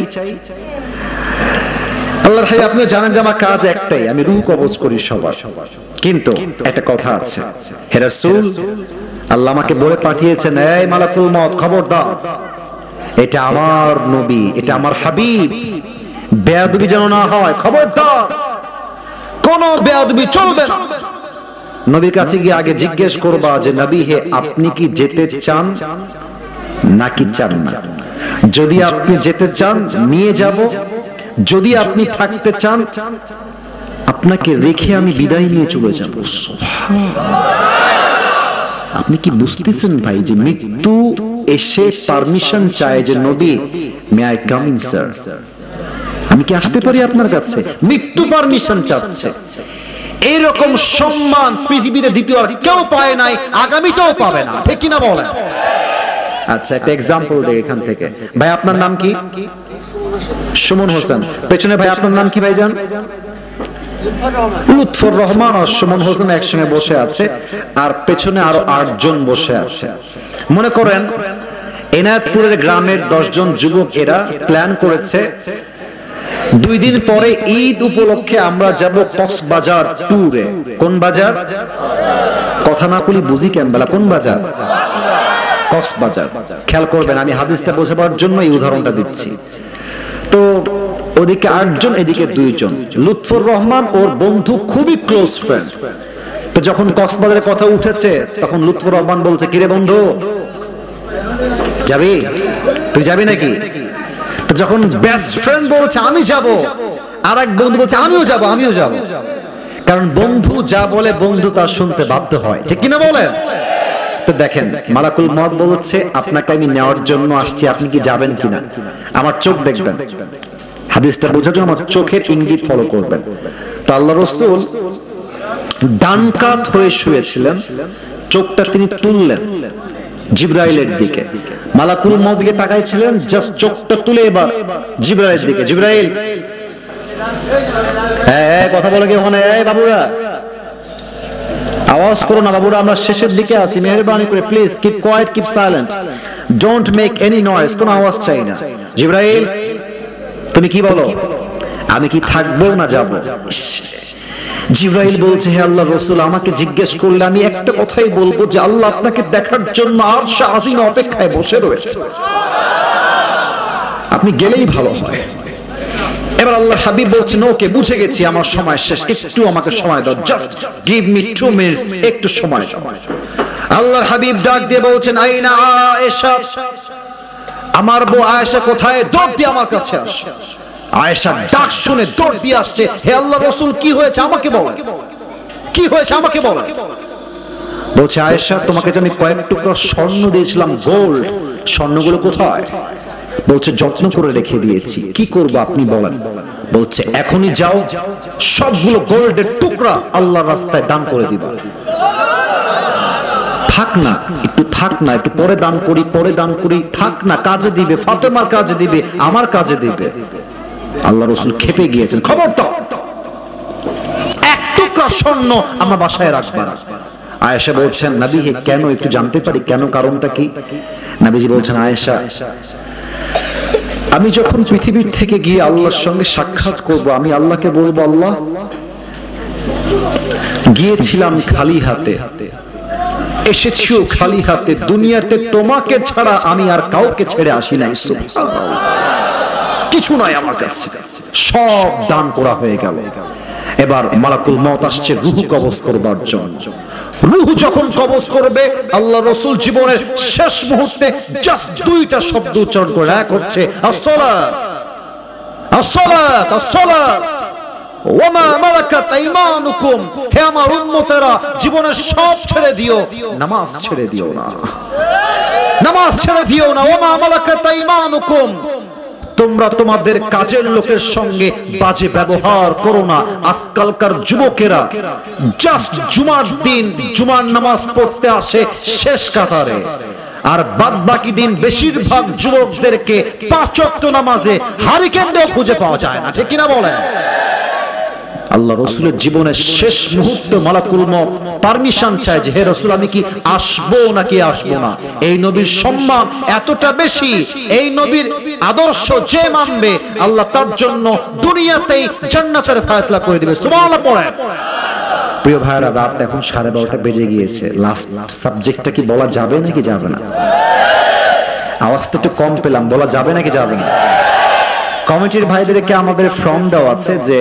আল্লাহর হাবিব আপনি জানেন যে আমার কাজ একটাই, আমি রূহ কবজ করি সবার, কিন্তু একটা কথা আছে, হে রাসূল আল্লাহ আমাকে বলে পাঠিয়েছেন, এই মালাকুল মউত খবরদার, এটা আমার নবী, এটা আমার হাবিব, বেয়াদবি যেন না হয়, খবরদার কোন বেয়াদবি চলবে না। নবীর কাছে গিয়ে আগে জিজ্ঞেস করবা যে নবী হে আপনি কি যেতে চান নাকি চান না? যদি আপনি যেতে চান নিয়ে যাব, যদি আপনি থাকতে চান আপনাকে রেখে আমি বিদায় নিয়ে চলে যাব। আপনি কি বুঝতেছেন ভাই যে মৃত্যু এসে পারমিশন চায় যে নবী may I come in sir, আমি কি আসতে পারি আপনার কাছে? মৃত্যু পারমিশন চাচ্ছে। এইরকম সম্মান পৃথিবীতে দ্বিতীয় আর কেউ পায় নাই, আগামীতেও পাবে না, ঠিক কিনা বলেন? আচ্ছা একটা এক্সাম্পল দেই এখান থেকে। ভাই আপনার নাম কি? সুমন হোসেন। পেছনে ভাই আপনার নাম কি ভাইজান? লুৎফর রহমান আর সুমন হোসেন একসঙ্গে বসে আছে, আর পেছনে আরো 8 জন বসে আছে। মনে করেন এনায়েতপুরের গ্রামের 10 জন যুবক এরা প্ল্যান করেছে 2 দিন পরে ঈদ উপলক্ষে আমরা যাব কক্সবাজার ট্যুরে। কোন বাজার? কথা না বলি বুঝি কেন বলা, কোন বাজার? কক্সবাজার। খেয়াল করবেন আমি হাদিসটা বোঝাবার জন্য এই উদাহরণটা দিচ্ছি। তো ওদিকে 8 জন, এদিকে 2 জন। লুৎফর রহমান ওর বন্ধু, খুবই ক্লোজ ফ্রেন্ড। তো যখন কক্সবাজারের কথা উঠেছে তখন লুৎফর রহমান বলছে, কিরে বন্ধু যাবি? তুই যাবি নাকি? তো যখন বেস্ট ফ্রেন্ড বলছে আমি যাব, আর এক বন্ধু বলছে আমিও যাব, আমিও যাব। কারণ বন্ধু যা বলে বন্ধু তা শুনতে বাধ্য হয়, ঠিক কিনা বলেন? তো দেখেন মালাকুল মউত বলছে আপনাকে আমি নেওয়ার জন্য আসছি, আপনি কি যাবেন কিনা? আমার চোখ দেখবেন, হাদিসটা বোঝার জন্য আমার চোখের ইঙ্গিত ফলো করবেন। তো আল্লাহ রাসূল ডান কাত হয়ে শুয়েছিলেন, চোখটা তিনি তুললেন জিবরাইলের দিকে। মালাকুল মউত দিকে তাকাইছিলেন, জাস্ট চোখটা তুলে এবার জিবরাইলের দিকে। জিবরাইল হ্যাঁ কথা বলে কি ওখানে? এই বাবুরা আওয়াজ করো না বাবুরা, আমরা শেষের দিকে আছি, মেহেরবানি করে please keep coed, keep silent, don't make any noise, কোনো আওয়াজ চাই না। জিবরাইল তুমি কি বলো, আমি কি থাকবো না যাব? জিবরাইল বলছে, হে আল্লাহর রাসূল আমাকে জিজ্ঞেস করলে আমি একটা কথাই বলবো যে আল্লাহ আপনাকে দেখার জন্য আরশে আজিমে অপেক্ষায় বসে রয়েছে, আপনি গেলেই ভালো হয়। এবার আল্লাহর হাবিব বলছেন, ওকে বুঝে গেছি, আমার সময় শেষ, একটু আমাকে সময় দাও, জাস্ট গিভ মি 2 মিনিটস, একটু সময় দাও। আল্লাহর হাবিব ডাক দিয়ে বলছেন, আইনা আয়েশা, আমার বউ আয়েশা কোথায়? দৌড় দিয়ে আমার কাছে আসে। আয়েশা ডাক শুনে দৌড় দিয়ে আসছে, হে আল্লাহর রাসূল কি হয়েছে আমাকে বলেন, কি হয়েছে আমাকে বলেন। বলছে, আয়েশা তোমাকে যে আমি কয়েক টুকরা স্বর্ণ দিয়েছিলাম, গোল্ড, স্বর্ণগুলো কোথায়? বলছে যত্ন করে রেখে দিয়েছি। কি করব আপনি বলেন? বলছে এখনই যাও, সবগুলো গোল্ডের টুকরা আল্লাহর রাস্তায় দান করে দিবা। থাক না একটু, থাক না একটু, পরে দান করি, পরে দান করি, থাক না, কাজে দিবে, ফাতেমার কাজে দিবে, আমার কাজে দিবে। আল্লাহ রাসূল খেপে গিয়েছেন, খবরদার এক টুকরা স্বর্ণ আমার বাসায় রাখবা না। আয়েশা বলছেন, নবী হে কেন, একটু জানতে পারি কেন, কারণটা কি? নবীজি বলছেন, আয়েশা আমি যখন পৃথিবীর থেকে গিয়ে আল্লাহর সঙ্গে সাক্ষাৎ করব, আমি আল্লাহকে বলবো, আল্লাহ গিয়েছিলাম খালি হাতে, এসেছিও খালি হাতে, দুনিয়াতে তোমাকে ছাড়া আমি আর কাউকে ছেড়ে আসি নাই, কিছু নাই আমার কাছে, সব দান করা হয়ে গেল। এবার মালাকুল মউত আসছে রূহ কবজ করবার জন্য। রূহ যখন কবজ করবে, আল্লাহ রাসূল জীবনের শেষ মুহূর্তে জাস্ট 2টা শব্দ উচ্চারণ করে, এক হচ্ছে আসসালাত, আসসালাত, আসসালাত, ওয়া মা মালাকাত আইমানুকুম, হে আমার উম্মতেরা জীবনের সব ছেড়ে দিও, নামাজ ছেড়ে দিও না, নামাজ ছেড়ে দিও না। ওয়া মা মালাকাত আইমানুকুম, তোমরা তোমাদের কাজের লোকের সঙ্গে বাজে ব্যবহার করো না। আজকালকার যুবকেরা জাস্ট জুমার দিন জুমার নামাজ পড়তে আসে শেষ কাতারে, আর বাদ বাকি দিন বেশিরভাগ যুবকদেরকে 5 ওয়াক্ত নামাজে হারিকেন দিয়েও খুঁজে পাওয়া যায় না, ঠিক কিনা বলেন? আল্লাহ রাসূলের জীবনের শেষ মুহূর্তে মালাকুল মউত পারমিশন চায় যে হে রাসূল আমি কি আসবো নাকি আসবো না। এই নবীর সম্মান এতটা বেশি, এই নবীর আদর্শ যে মানবে আল্লাহ তার জন্য দুনিয়াতেই জান্নাতের ফয়সালা করে দিবে। সুবহানাল্লাহ পড়েন। প্রিয় ভাইরা, রাত এখন 12:30 বেজে গিয়েছে। লাস্ট সাবজেক্টটা কি বলা যাবে নাকি যাবে না? আওয়াজটা একটু কম পেলাম, বলা যাবে নাকি যাবে না? কমিটির ভাইদেরকে আমাদের ফর্ম দেওয়া আছে যে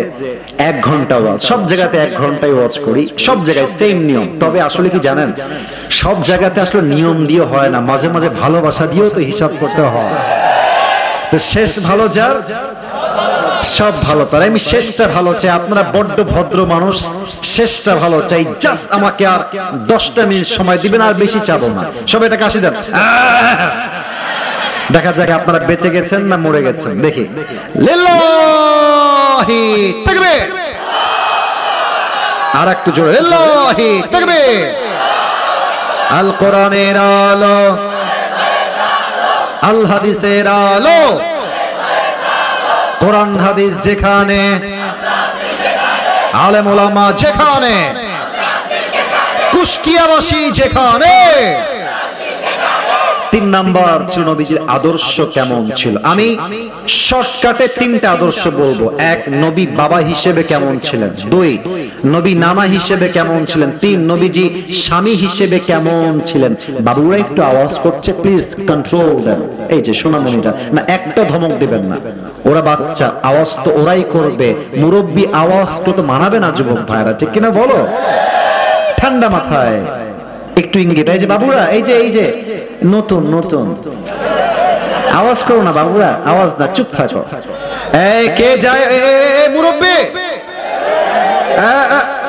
1 ঘন্টা ওয়াজ, সব জায়গাতে 1 ঘন্টায় ওয়াজ করি, সব জায়গায় সেম নিয়ম। তবে আসলে কি জানেন, সব জায়গাতে আসলে নিয়ম দিয়ে হয় না, মাঝে মাঝে ভালোবাসা দিয়েও তো হিসাব করতে হয়। তো শেষ ভালো যার সব ভালো তার, আমি শেষটা ভালো চাই। আপনারা বড্ড ভদ্র মানুষ, শেষটা ভালো চাই। জাস্ট আমাকে আর 10টা মিনিট সময় দিবেন, আর বেশি চাবো না। সবাই এটাকে হাসি দেন। দেখা যাক আপনারা বেঁচে গেছেন না মরে গেছেন, দেখি। লিল্লাহি তাকবীর। আর একটু জোরে লিল্লাহি তাকবীর। আল কোরআনের আলো, আল হাদিসের আলো, কোরআন হাদিস যেখানে, আলেম ওলামা যেখানে, কুষ্টিয়াবাসী যেখানে। 3 নাম্বার নবীজির আদর্শ কেমন ছিল। আমি শর্টকাটে 3টা আদর্শ বলবো। 1, নবী বাবা হিসেবে কেমন ছিলেন। 2, নবী নানা হিসেবে কেমন ছিলেন। 3, নবীজি স্বামী হিসেবে কেমন ছিলেন। বাবুরা একটু আওয়াজ করছে, প্লিজ কন্ট্রোল দেন। এই যে সোনামণিটা, না একটা ধমক দিবেন না, ওরা বাচ্চা, আওয়াজ তো ওরাই করবে। মুরব্বী আওয়াজ তো মানাবে না যুবক ভাইরা, ঠিক কিনা বলো? ঠান্ডা মাথায় একটু ইঙ্গিত। এই যে বাবুরা, এই যে নতুন নতুন আওয়াজ করো না বাবুরা, আওয়াজ না, চুপ থাকো। এই কে যায়? মুরব্বী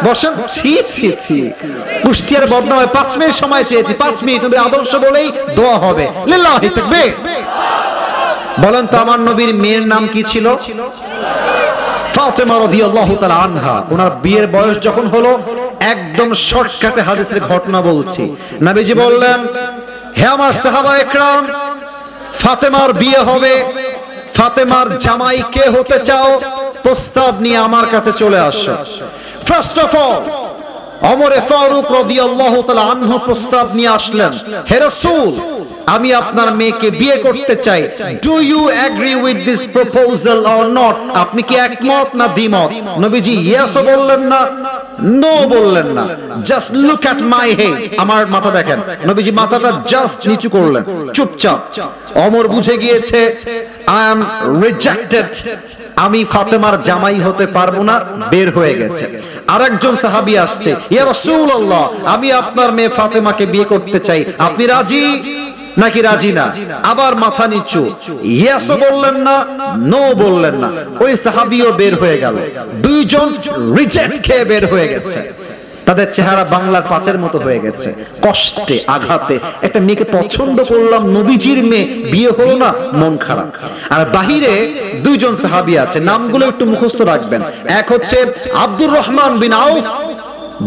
বসেন। ছি ছি ছি, কুষ্টিয়ার বদনাম হয়। 5 মিনিট সময় চেয়েছি, 5 মিনিট। নবীর আদর্শ বলেই দোয়া হবে। লিল্লাহি তাকবীর। বলেন তো আমার নবীর মেয়ের নাম কি ছিল? ফাতেমা রাদিয়াল্লাহু তাআলা আনহা। ওনার বিয়ের বয়স যখন হলো, একদম শর্টকাটে হাদিসের ঘটনা বলছি। নবীজি বললেন, হে আমার সাহাবা একরাম, ফাতেমার বিয়ে হবে, ফাতেমার জামাই কে হতে চাও? প্রস্তাব নিয়ে আমার কাছে চলে আসো। First of all Umar Farooq রাদিয়াল্লাহু তাআলা আনহু প্রস্তাব নিয়ে আসলেন, হে রাসূল আমি আপনার মেয়েকে বিয়ে করতে চাই। Do you agree with this proposal or not? আপনি কি একমত না দ্বিমত? নবীজি ইয়েস বললেন না, নো বললেন না। Just look at my head, আমার মাথা দেখেন। নবীজি মাথাটা জাস্ট নিচু করলেন, চুপচাপ। ওমর বুঝে গিয়েছে আই এম রিজেক্টেড, আমি ফাতেমার জামাই হতে পারবো না, বের হয়ে গেছে। আরেকজন সাহাবী আসছে, ইয়া রাসূলুল্লাহ আমি আপনার মেয়ে ফাতেমাকে বিয়ে করতে চাই, আপনি রাজি নাকি রাজি না? আবার মাথা নিচু, ইয়েস বললেন না, নো বললেন না। ওই সাহাবীও বের হয়ে গেল। 2 জন রিজেক্ট খেয়ে বের হয়ে গেছে। তাদের চেহারা বাংলার পাঁচের মতো হয়ে গেছে, কষ্টে আঘাতে। একটা মেয়েকে পছন্দ করলাম, নবীজির মেয়ে, বিয়ে হলো না, মন খারাপ। আর বাহিরে 2 জন সাহাবী আছে, নামগুলো একটু মুখস্থ রাখবেন। এক হচ্ছে আব্দুর রহমান বিন আউফ,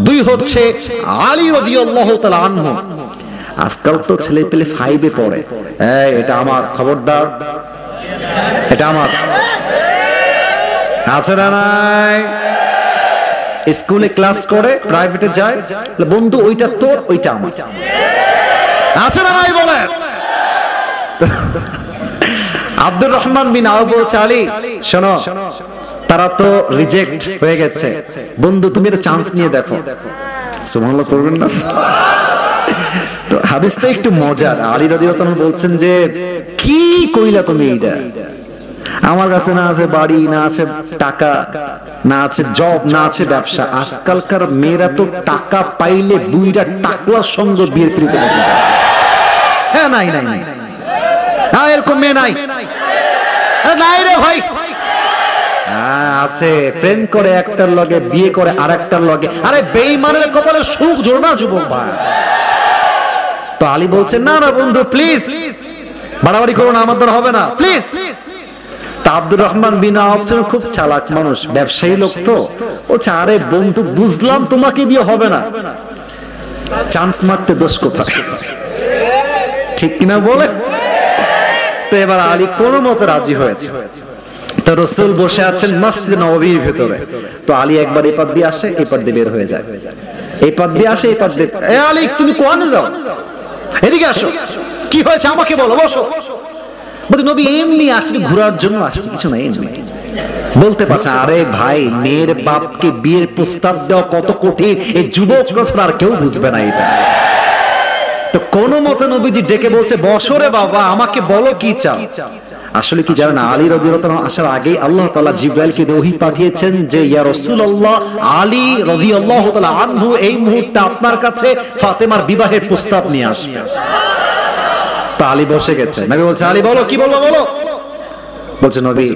2 হচ্ছে আলী রাদিয়াল্লাহু তাআলা আনহু। আজকাল তো ছেলে পেলে 5-এ পড়ে, এটা আমার, খবরদার এটা আমার, আছে না নাই? স্কুলে ক্লাস করে, প্রাইভেটে যায়, বন্ধু ওইটা তোর, ওইটা আমার, আছে না নাই বলে? আব্দুর রহমান বিন আউফ বলছে, আলী শোনো, তারা তো রিজেক্ট হয়ে গেছে, বন্ধু তুমি একটা চান্স নিয়ে দেখো। সুবহানাল্লাহ পড়বেন না? তো হাদিসটা একটু মজার। আলী রাদিয়াল্লাহু তাআলা বলছেন যে কি কইলা তুমি এটা? আমার কাছে না আছে বাড়ি, না আছে টাকা, না আছে জব, না আছে ব্যবসা। আজকালকার মেয়েরা তো টাকা পাইলে বুইরা টাকলার সঙ্গ বিয়ের পিড়িতে বসে যায়। হ্যাঁ, নাই নাই নাই, হ্যাঁ এরকম মেয়ে নাই, নাই রে ভাই। আছে, প্রেম করে একটার লগে, বিয়ে করে আরেকটার লগে। আরে বেঈমানের কপালে সুখ জোর না যুবক ভাই। তো আলী বলছেন, না না বন্ধু প্লিজ, বাড়াবাড়ি করো না, আমার দ্বারা হবে না, প্লিজ। তা আব্দুর রহমান বিন আউফ খুব চালাক মানুষ, ব্যবসায়ী লোক তো, ও আরে বন্ধু বুঝলাম তোমাকে দিয়ে হবে না, চান্স মারতে দোষ কোথায়? ঠিক কিনা বলে? তো এবার আলী কোনো মতে রাজি হয়েছে। তো রাসূল বসে আছেন মসজিদ নববীর ভিতরে। তো আলী একবার এই পাশ দিয়ে আসে, এই পাশ দিয়ে বের হয়ে যায়, এই পাশ দিয়ে আসে, এই পাশ দিয়ে, এ আলী তুমি কোয়ানে যাও, এদিকে আসো, কি হয়েছে আমাকে বলো, বসো। বলছে নবী এমনি আসছি, ঘোরার জন্য আসছি, কিছু নাই এমনি। বলতে পারছে আরে ভাই, মেয়ের বাপকে বিয়ের প্রস্তাব দেওয়া কত কঠিন, এই যুবক ছাড়া আর কেউ বুঝবে না এটা। তো কোন মতে নবীজি ডেকে বলছে বসো রে বাবা, আমাকে বলো কি চাও। আসলে কি জানেন, আলী রাদিয়াল্লাহু তাআলা আসার আগেই আল্লাহ তাআলা জিবরাইলকে ওহী পাঠিয়েছেন যে ইয়া রাসূলুল্লাহ, আলী রাদিয়াল্লাহু তাআলা আনহু এই মুহূর্তে আপনার কাছে ফাতেমার বিবাহের প্রস্তাব নিয়ে আসবে। তো আলী বসে গেছে। নবী বলছে আলী বলো কি বলবো বলো। বলছে নবী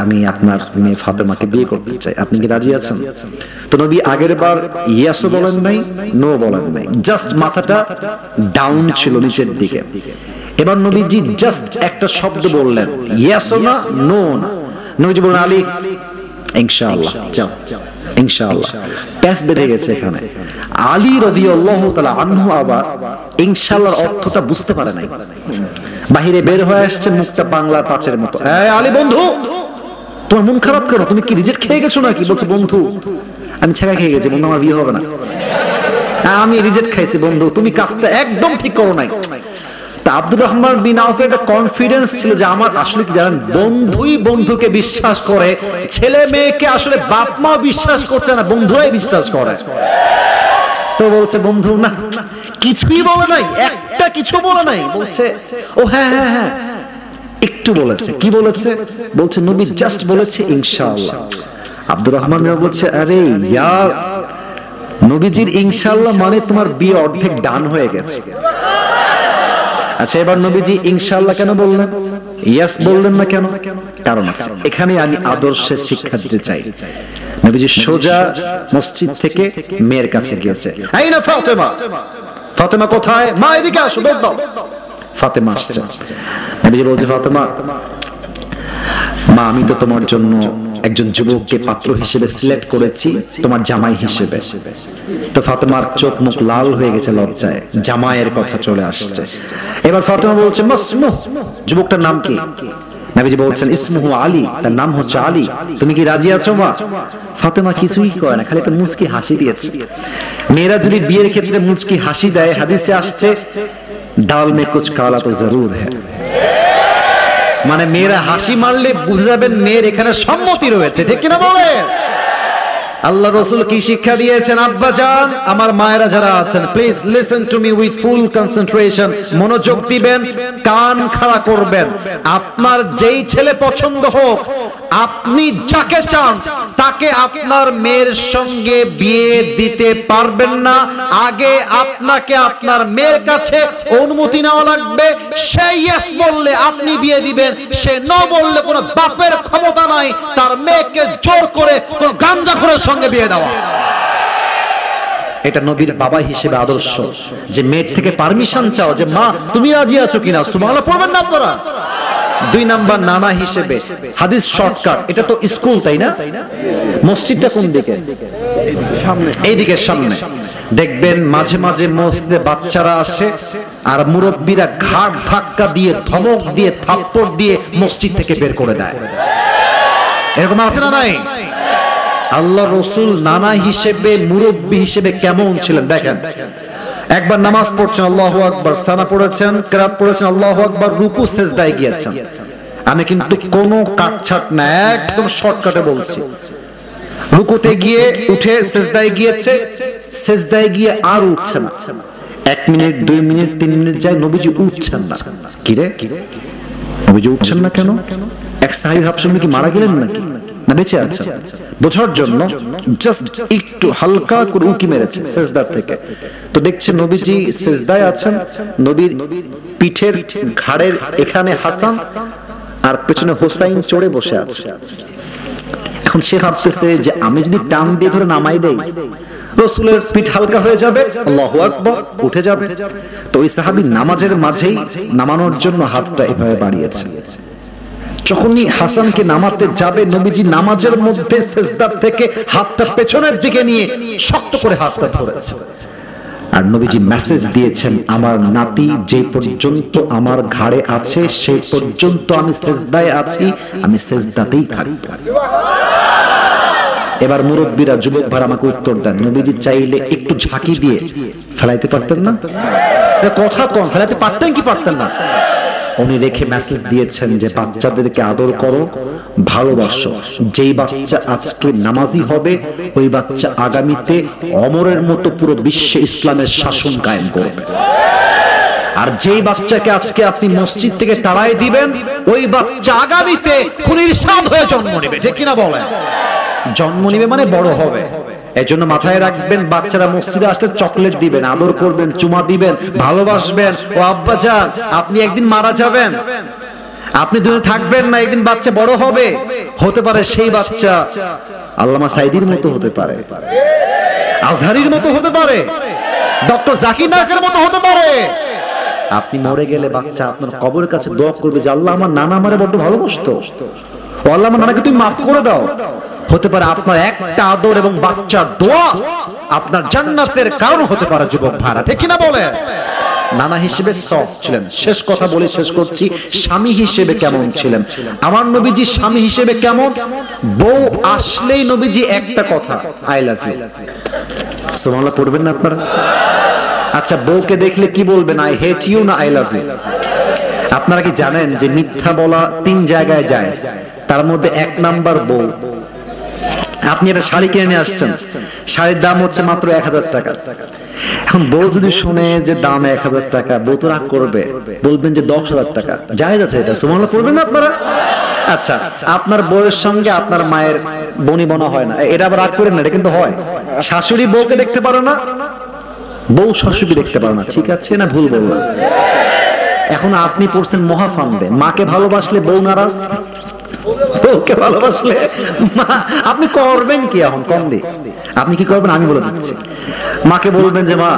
আমি আপনার মেয়ে ফাতেমাকে বিয়ে করতে চাই, আপনি কি রাজি আছেন? তো নবী আগের বার ইয়েসও বলেন নাই, নো বলেন নাই, জাস্ট মাথাটা ডাউন ছিল নিচের দিকে। এবার নবীজি জাস্ট একটা শব্দ বললেন, ইয়েসও না নো না। নবীজি বললেন আলী ইনশাআল্লাহ যাও, ইনশাআল্লাহ। প্যাস বেঁধে গেছে এখানে। আলী রাদিয়াল্লাহু তাআলা আনহু আবার ইনশাআল্লাহর অর্থটা বুঝতে পারে নাই। বাহিরে বের হয়ে আসছে, মুখটা বাংলার পাঁচের মতো। এই আলী বন্ধু, তোমার মন খারাপ কেন? তুমি কি রিজেক্ট খেয়ে গেছো নাকি? বলছে বন্ধু আমি ছেঁকা খেয়ে গেছি বন্ধু, আমার বিয়ে হবে না। আমি রিজেক্ট খাইছি বন্ধু, তুমি কাজটা একদম ঠিক করো নাই। তা আব্দুর রহমান বিন আউফের একটা কনফিডেন্স ছিল যে আমার আসলে কি জানেন, বন্ধুই বন্ধুকে বিশ্বাস করে, ছেলে মেয়েকে আসলে বাপ মা বিশ্বাস করছে না, বন্ধুরাই বিশ্বাস করে। তো বলছে বন্ধু না, কিছুই বলে নাই, একটা কিছু বলে নাই। বলছে ও হ্যাঁ হ্যাঁ হ্যাঁ একটু বলেছে। কি বলেছে? বলছে নবী জাস্ট বলেছে ইনশাআল্লাহ। আব্দুর রহমান বলছে আরে ইয়ার, নবীজির ইনশাআল্লাহ মানে তোমার বিয়ে অর্ধেক ডান হয়ে গেছে। আচ্ছা এবার নবীজি ইনশাআল্লাহ কেন বললেন, ইয়েস বললেন না কেন? কারণ আছে, এখানে আমি আদর্শের শিক্ষা দিতে চাই। নবীজি সোজা মসজিদ থেকে মেয়ের কাছে গিয়েছে, আইনা ফাতেমা, ফাতেমা কোথায়? মা এদিকে আসো, দৌড় দাও। ফাতেমা আসছে। নবীজি বলছে ফাতেমা, মা আমি তো তোমার জন্য একজন যুবককে পাত্র হিসেবে সিলেক্ট করেছি, তোমার জামাই হিসেবে। তো ফাতেমার চোখ মুখ লাল হয়ে গেছে লজ্জায়, জামাইয়ের কথা চলে আসছে। এবার ফাতেমা বলছে মাসমুহ, যুবকটার নাম কি? নবীজি বলছেন ইসমুহু আলী, তার নাম হচ্ছে আলী, তুমি কি রাজি আছো মা? ফাতেমা কিছুই কয় না, খালি একটা মুচকি হাসি দিয়েছে। মেয়েরা যদি বিয়ের ক্ষেত্রে মুচকি হাসি দেয়, হাদিসে আসছে দাল মে কুছ কালা তো জরুর হ্যায়, মানে মেয়েরা হাসি মারলে বুঝে যাবেন মেয়ের এখানে সম্মতি রয়েছে, ঠিক কিনা বলে? আল্লাহ রাসূল কি শিক্ষা দিয়েছেন? আব্বা জান, আমার মায়েরা যারা আছেন, please listen to me with full concentration, মনোযোগ দিবেন, কান খাড়া করবেন। আপনার যেই ছেলে পছন্দ হোক, আপনি যাকে চান তাকে আপনার মেয়ের সঙ্গে বিয়ে দিতে পারবেন না। আগে আপনাকে আপনার মেয়ের কাছে অনুমতি নেওয়া লাগবে। সে ইয়েস বললে আপনি বিয়ে দিবেন, সে নো বললে কোনো বাপের ক্ষমতা নাই তার মেয়েকে জোর করে কোনো গাঞ্জাখোরের সঙ্গে বিয়ে দেওয়া। এটা নবীর বাবা হিসেবে আদর্শ, যে মেয়ের থেকে পারমিশন চাও যে মা তুমি রাজি আছো কিনা। সুবহানাল্লাহ পড়বেন না আপনারা? 2 নাম্বার নানা হিসেবে হাদিস শর্টকাট, এটা তো স্কুল তাই না? মসজিদটা কোন দিকে? সামনে, এইদিকে সামনে। দেখবেন মাঝে মাঝে মসজিদে বাচ্চারা আসে আর মুরব্বীরা ঘাট ধাক্কা দিয়ে, ধমক দিয়ে, থাপ্পড় দিয়ে মসজিদ থেকে বের করে দেয়। এরকম আছে না নাই? আল্লাহ রাসূল নানা হিসেবে, মুরব্বী হিসেবে কেমন ছিলেন দেখেন। একবার নামাজ পড়ছেন, আল্লাহু আকবার, সানা পড়েছেন, কিরাত পড়েছেন, আল্লাহু আকবার, রুকু সিজদায় গিয়েছেন। আমি কিন্তু কোনো কাটছাট না, একদম শর্টকাটে বলছি। রুকুতে গিয়ে উঠে সিজদায় গিয়েছে, সিজদায় গিয়ে আর উঠছে না। 1 মিনিট, 2 মিনিট, 3 মিনিট যায়, নবীজি উঠছেন না। কি রে, নবীজি উঠছেন না কেন? এক সাহাবী ভাবছেন কি মারা গেলেন নাকি, না বেঁচে আছেন? বোঝার জন্য জাস্ট একটু হালকা করে উকি মেরেছে সিজদা থেকে। তো দেখছে নবীজি সিজদায় আছেন, নবীর পিঠের ঘাড়ের এখানে হাসান আর পেছনে হোসাইন চড়ে বসে আছে। এখন সে ভাবতেছে যে আমি যদি টান দিয়ে ধরে নামাই দেই, রাসূলের পিঠ হালকা হয়ে যাবে, আল্লাহু আকবার, উঠে যাবে। তো ওই সাহাবী নামাজের মাঝেই নামানোর জন্য হাতটা এভাবে বাড়িয়েছে। যখনই হাসানকে নামাতে যাবে, নবীজি নামাজের মধ্যে সিজদা থেকে হাতটা পেছনের দিকে নিয়ে শক্ত করে হাতটা ধরেছে। আর নবীজি মেসেজ দিয়েছেন, আমার নাতি যে পর্যন্ত আমার ঘাড়ে আছে সেই পর্যন্ত আমি সেজদায় আছি, আমি সেজদাতেই থাকব। এবার মুরব্বীরা, যুবক ভাই আমাকে উত্তর দেন, নবীজি চাইলে একটু ঝাঁকি দিয়ে ফেলাইতে পারতেন না? কথা কম, ফেলাইতে পারতেন কি পারতেন না? উনি রেখে মেসেজ দিয়েছেন যে বাচ্চাদেরকে আদর করো, ভালোবাসো। যেই বাচ্চা আজকে নামাজি হবে ওই বাচ্চা আগামীতে অমরের মতো পুরো বিশ্বে ইসলামের শাসন কায়েম করবে। আর যেই বাচ্চাকে আজকে আপনি মসজিদ থেকে তাড়াই দিবেন ওই বাচ্চা আগামীতে খুনির সাদ হয়ে জন্ম নেবে। যে কিনা বলেন, জন্ম নেবে মানে বড় হবে। এজন্য মাথায় রাখবেন, বাচ্চারা মসজিদে আসলে চকলেট দিবেন, আদর করবেন, চুমা দিবেন, ভালোবাসবেন। ও আব্বা যান, আপনি একদিন মারা যাবেন, আপনি দুনিয়া থাকবেন না, একদিন বাচ্চা বড় হবে, হতে পারে সেই বাচ্চা আল্লামা সাইদির মতো হতে পারে, আজহারির মতো হতে পারে, ডক্টর জাকির নায়কের মতো হতে পারে। আপনি মরে গেলে বাচ্চা আপনার কবরের কাছে দোয়া করবে যে আল্লাহ আমার নানা আমারে বড্ড ভালোবাসতো, ও আল্লাহ আমার নানাকে তুমি মাফ করে দাও। হতে পারে আপনার একটা আদর এবং বাচ্চার দোয়া আপনার জান্নাতের কারণ হতে পারে। যুবক ভাইরা, ঠিক কিনা বলে? নানা হিসেবে সফট ছিলেন। শেষ কথা বলে শেষ করছি, স্বামী হিসেবে কেমন ছিলেন? আমার নবীজি স্বামী হিসেবে কেমন? বউ আসলেই নবীজি একটা কথা, আই লাভ ইউ। সুবহানাল্লাহ পড়বেন না আপনারা? আচ্ছা, বউকে দেখলে কি বলবেন? আই হেট ইউ না আই লাভ ইউ? আপনারা কি জানেন যে মিথ্যা বলা 3 জায়গায় যায়? তার মধ্যে 1 নাম্বার বউ। আপনি একটা শাড়ি কিনে নিয়ে আসছেন, শাড়ির দাম হচ্ছে মাত্র 1000 টাকা। এখন বউ যদি শুনে যে দাম 1000 টাকা, বউ তো রাগ করবে, বলবেন যে 10,000 টাকা। জায়েজ আছে এটা? সুবহানাল্লাহ পড়বেন না আপনারা? আচ্ছা, আপনার বউয়ের সঙ্গে আপনার মায়ের বনিবনা হয় না, এটা আবার রাগ করেন না, এটা কিন্তু হয়। শাশুড়ি বউকে দেখতে পারে না, বউ শাশুড়ি দেখতে পারে না, ঠিক আছে না ভুল বললাম? এখন আপনি পড়ছেন মহাফান্দে, মাকে ভালোবাসলে বউ নারাজ, বউকে ভালোবাসলে মা। আপনি করবেন কি এখন? কম দি আপনি কি করবেন আমি বলে দিচ্ছি। মাকে বলবেন যে মা,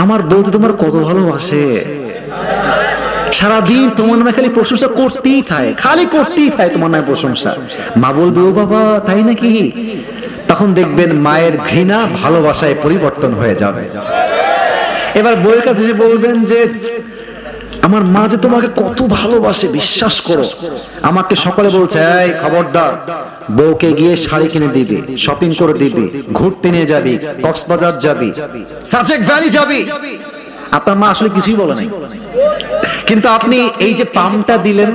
আমার বউ তো তোমার কত ভালোবাসে, সারাদিন তোমার নামে খালি প্রশংসা করতেই থাকে, খালি করতেই থাকে তোমার নামে প্রশংসা। মা বলবে ও বাবা তাই নাকি? তখন দেখবেন মায়ের ঘৃণা ভালোবাসায় পরিবর্তন হয়ে যাবে। এবার বউয়ের কাছে এসে বলবেন যে আমার মা যে তোমাকে কত ভালোবাসে, বিশ্বাস করো। আমাকে সকালে বলছে, এই খবরদার, বউকে গিয়ে শাড়ি কিনে দিবি, শপিং করে দিবি, ঘুরতে নিয়ে যাবি, কক্সবাজার যাবি, সাজেক ভ্যালি যাবি। আপনার মা আসলে কিছুই বলে নাই, কিন্তু আপনি এই যে পামটা দিলেন,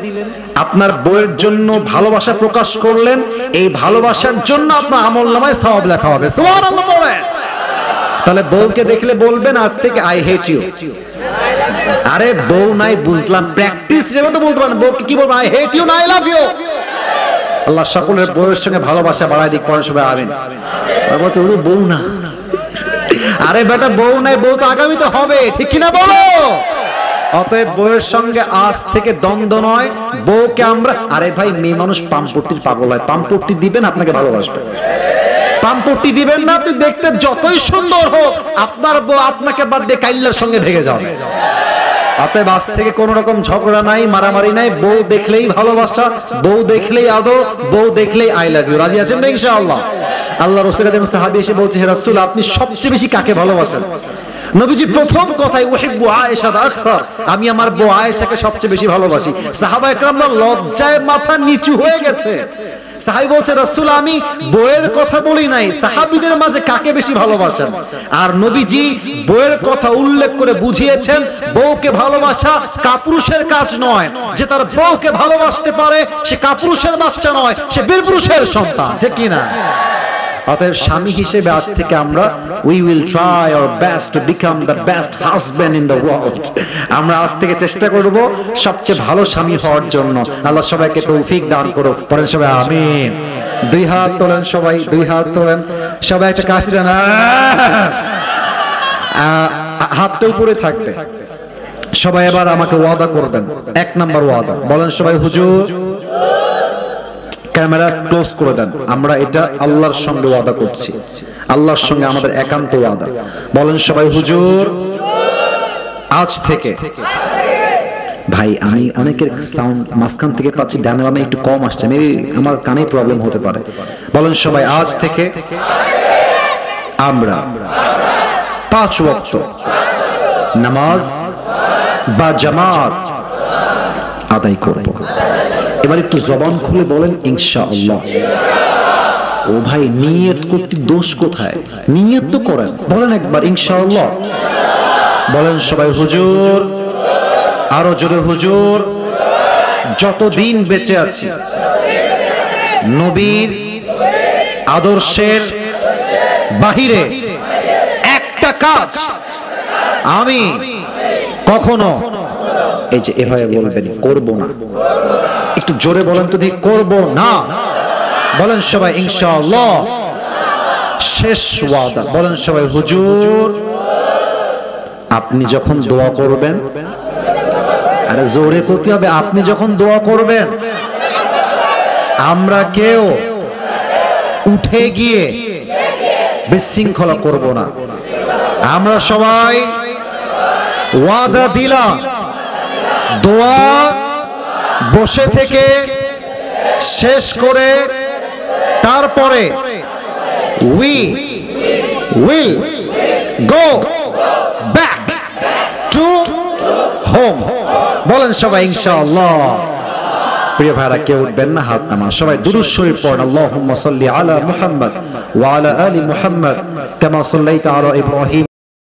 আপনার বউয়ের জন্য ভালোবাসা প্রকাশ করলেন, এই ভালোবাসার জন্য আপনার আমলনামায় সওয়াব লেখা হবে। সুবহানাল্লাহ বলেন। তাহলে বউকে দেখলে বলবেন আজ থেকে আই হেট ইউ। আরে বউ নাই বুঝলাম, প্র্যাকটিস হিসেবে তো বলতে পারেন। বউকে কি বলবো? আই হেট ইউ না আই লাভ ইউ। আল্লাহ সকলের বউয়ের সঙ্গে ভালোবাসা বাড়ায় দিক। পরে সবাই আমিন। আর বলছে হুজুর বউ না। আরে বেটা বউ নাই, বউ তো আগামীতে হবে, ঠিক কিনা বলো? অতএব বউয়ের সঙ্গে আজ থেকে দ্বন্দ্ব নয়, বউকে আমরা, আরে ভাই মেয়ে মানুষ পাম্পট্টির পাগল হয়, পাম্পট্টি দিবেন আপনাকে ভালোবাসবে, পাম্পট্টি দিবেন না, আপনি দেখতে যতই সুন্দর হোক আপনার বউ আপনাকে বাদ দিয়ে কাইল্লার সঙ্গে ভেগে যাবে। অতএব আজ থেকে কোন রকম ঝগড়া নাই, মারামারি নাই, বউ দেখলেই ভালোবাসা, বউ দেখলেই আদর, বউ দেখলেই আই লাভ ইউ। রাজি আছেন না ইনশাআল্লাহ? আল্লাহ রাসূল একজন সাহাবী এসে বলছে, হে রাসূল আপনি সবচেয়ে বেশি কাকে ভালোবাসেন? নবীজি প্রথম কথাই উহিব্বু আয়েশা আকসার, আমি আমার বউ আয়েশাকে সবচেয়ে বেশি ভালোবাসি। সাহাবায়ে কেরামরা লজ্জায় মাথা নিচু হয়ে গেছে। সাহাবী বলছে, রাসূল আমি বউয়ের কথা বলি নাই, সাহাবীদের মাঝে কাকে বেশি ভালোবাসেন? আর নবীজি বউয়ের কথা উল্লেখ করে বুঝিয়েছেন, বউকে ভালোবাসা কাপুরুষের কাজ নয়। যে তার বউকে ভালোবাসতে পারে সে কাপুরুষের বাচ্চা নয়, সে বীরপুরুষের সন্তান, ঠিক কি না? অতএব স্বামী হিসেবে আজ থেকে আমরা we will try our best to become the best husband in the world। আমরা আজ থেকে চেষ্টা করব সবচেয়ে ভালো স্বামী হওয়ার জন্য। আল্লাহ সবাইকে তৌফিক দান করুক। পড়েন সবাই আমিন। 2 হাত তোলেন সবাই, 2 হাত তোলেন সবাই, একটা কাশি দেন, হাতটা উপরে থাকবে সবাই। এবার আমাকে ওয়াদা করবেন, 1 নাম্বার ওয়াদা বলেন সবাই, হুজুর ক্যামেরা ক্লোজ করে দেন, আমরা এটা আল্লাহর সঙ্গে ওয়াদা করছি, আল্লাহর সঙ্গে আমাদের একান্ত ওয়াদা। বলেন সবাই, হুজুর আজ থেকে। ভাই আমি অনেকের সাউন্ড মাঝখান থেকে পাচ্ছি, ডানে বামে একটু কম আসছে, মেবি আমার কানে প্রবলেম হতে পারে। বলেন সবাই, আজ থেকে আমরা 5 ওয়াক্ত নামাজ বা জামাত আদায় করব। এবার একটু জবান খুলে বলেন ইনশাআল্লাহ। ও ভাই, নিয়ত করতে দোষ কোথায়? নিয়ত তো করেন, বলেন একবার ইনশাআল্লাহ। বলেন সবাই হুজুর, আরো জোরে হুজুর। যতদিন বেঁচে আছি নবীর আদর্শের বাহিরে একটা কাজ আমি কখনো, এই যে এভাবে বলবেন, করব না। একটু জোরে বলেন তো, করব না। বলেন সবাই ইনশাআল্লাহ। শেষ ওয়াদা, বলেন সবাই হুজুর। আপনি যখন দোয়া করবেন, আরে জোরে করতে হবে, আপনি যখন দোয়া করবেন আমরা কেউ উঠে গিয়ে বিশৃঙ্খলা করব না। আমরা সবাই ওয়াদা দিলাম, দোয়া বসে থেকে শেষ করে তারপরে we will go back to home। বলেন সবাই ইনশাআল্লাহ। প্রিয় ভাইরা, কেউ উঠবেন না, হাত নামান। সবাই দুরূদ শরীফ পড়েন। আল্লাহুম্মা সাল্লি আলা মুহাম্মদ ওয়া আলা আলি মুহাম্মদ কামা সাল্লাইতা আলা ইব্রাহিম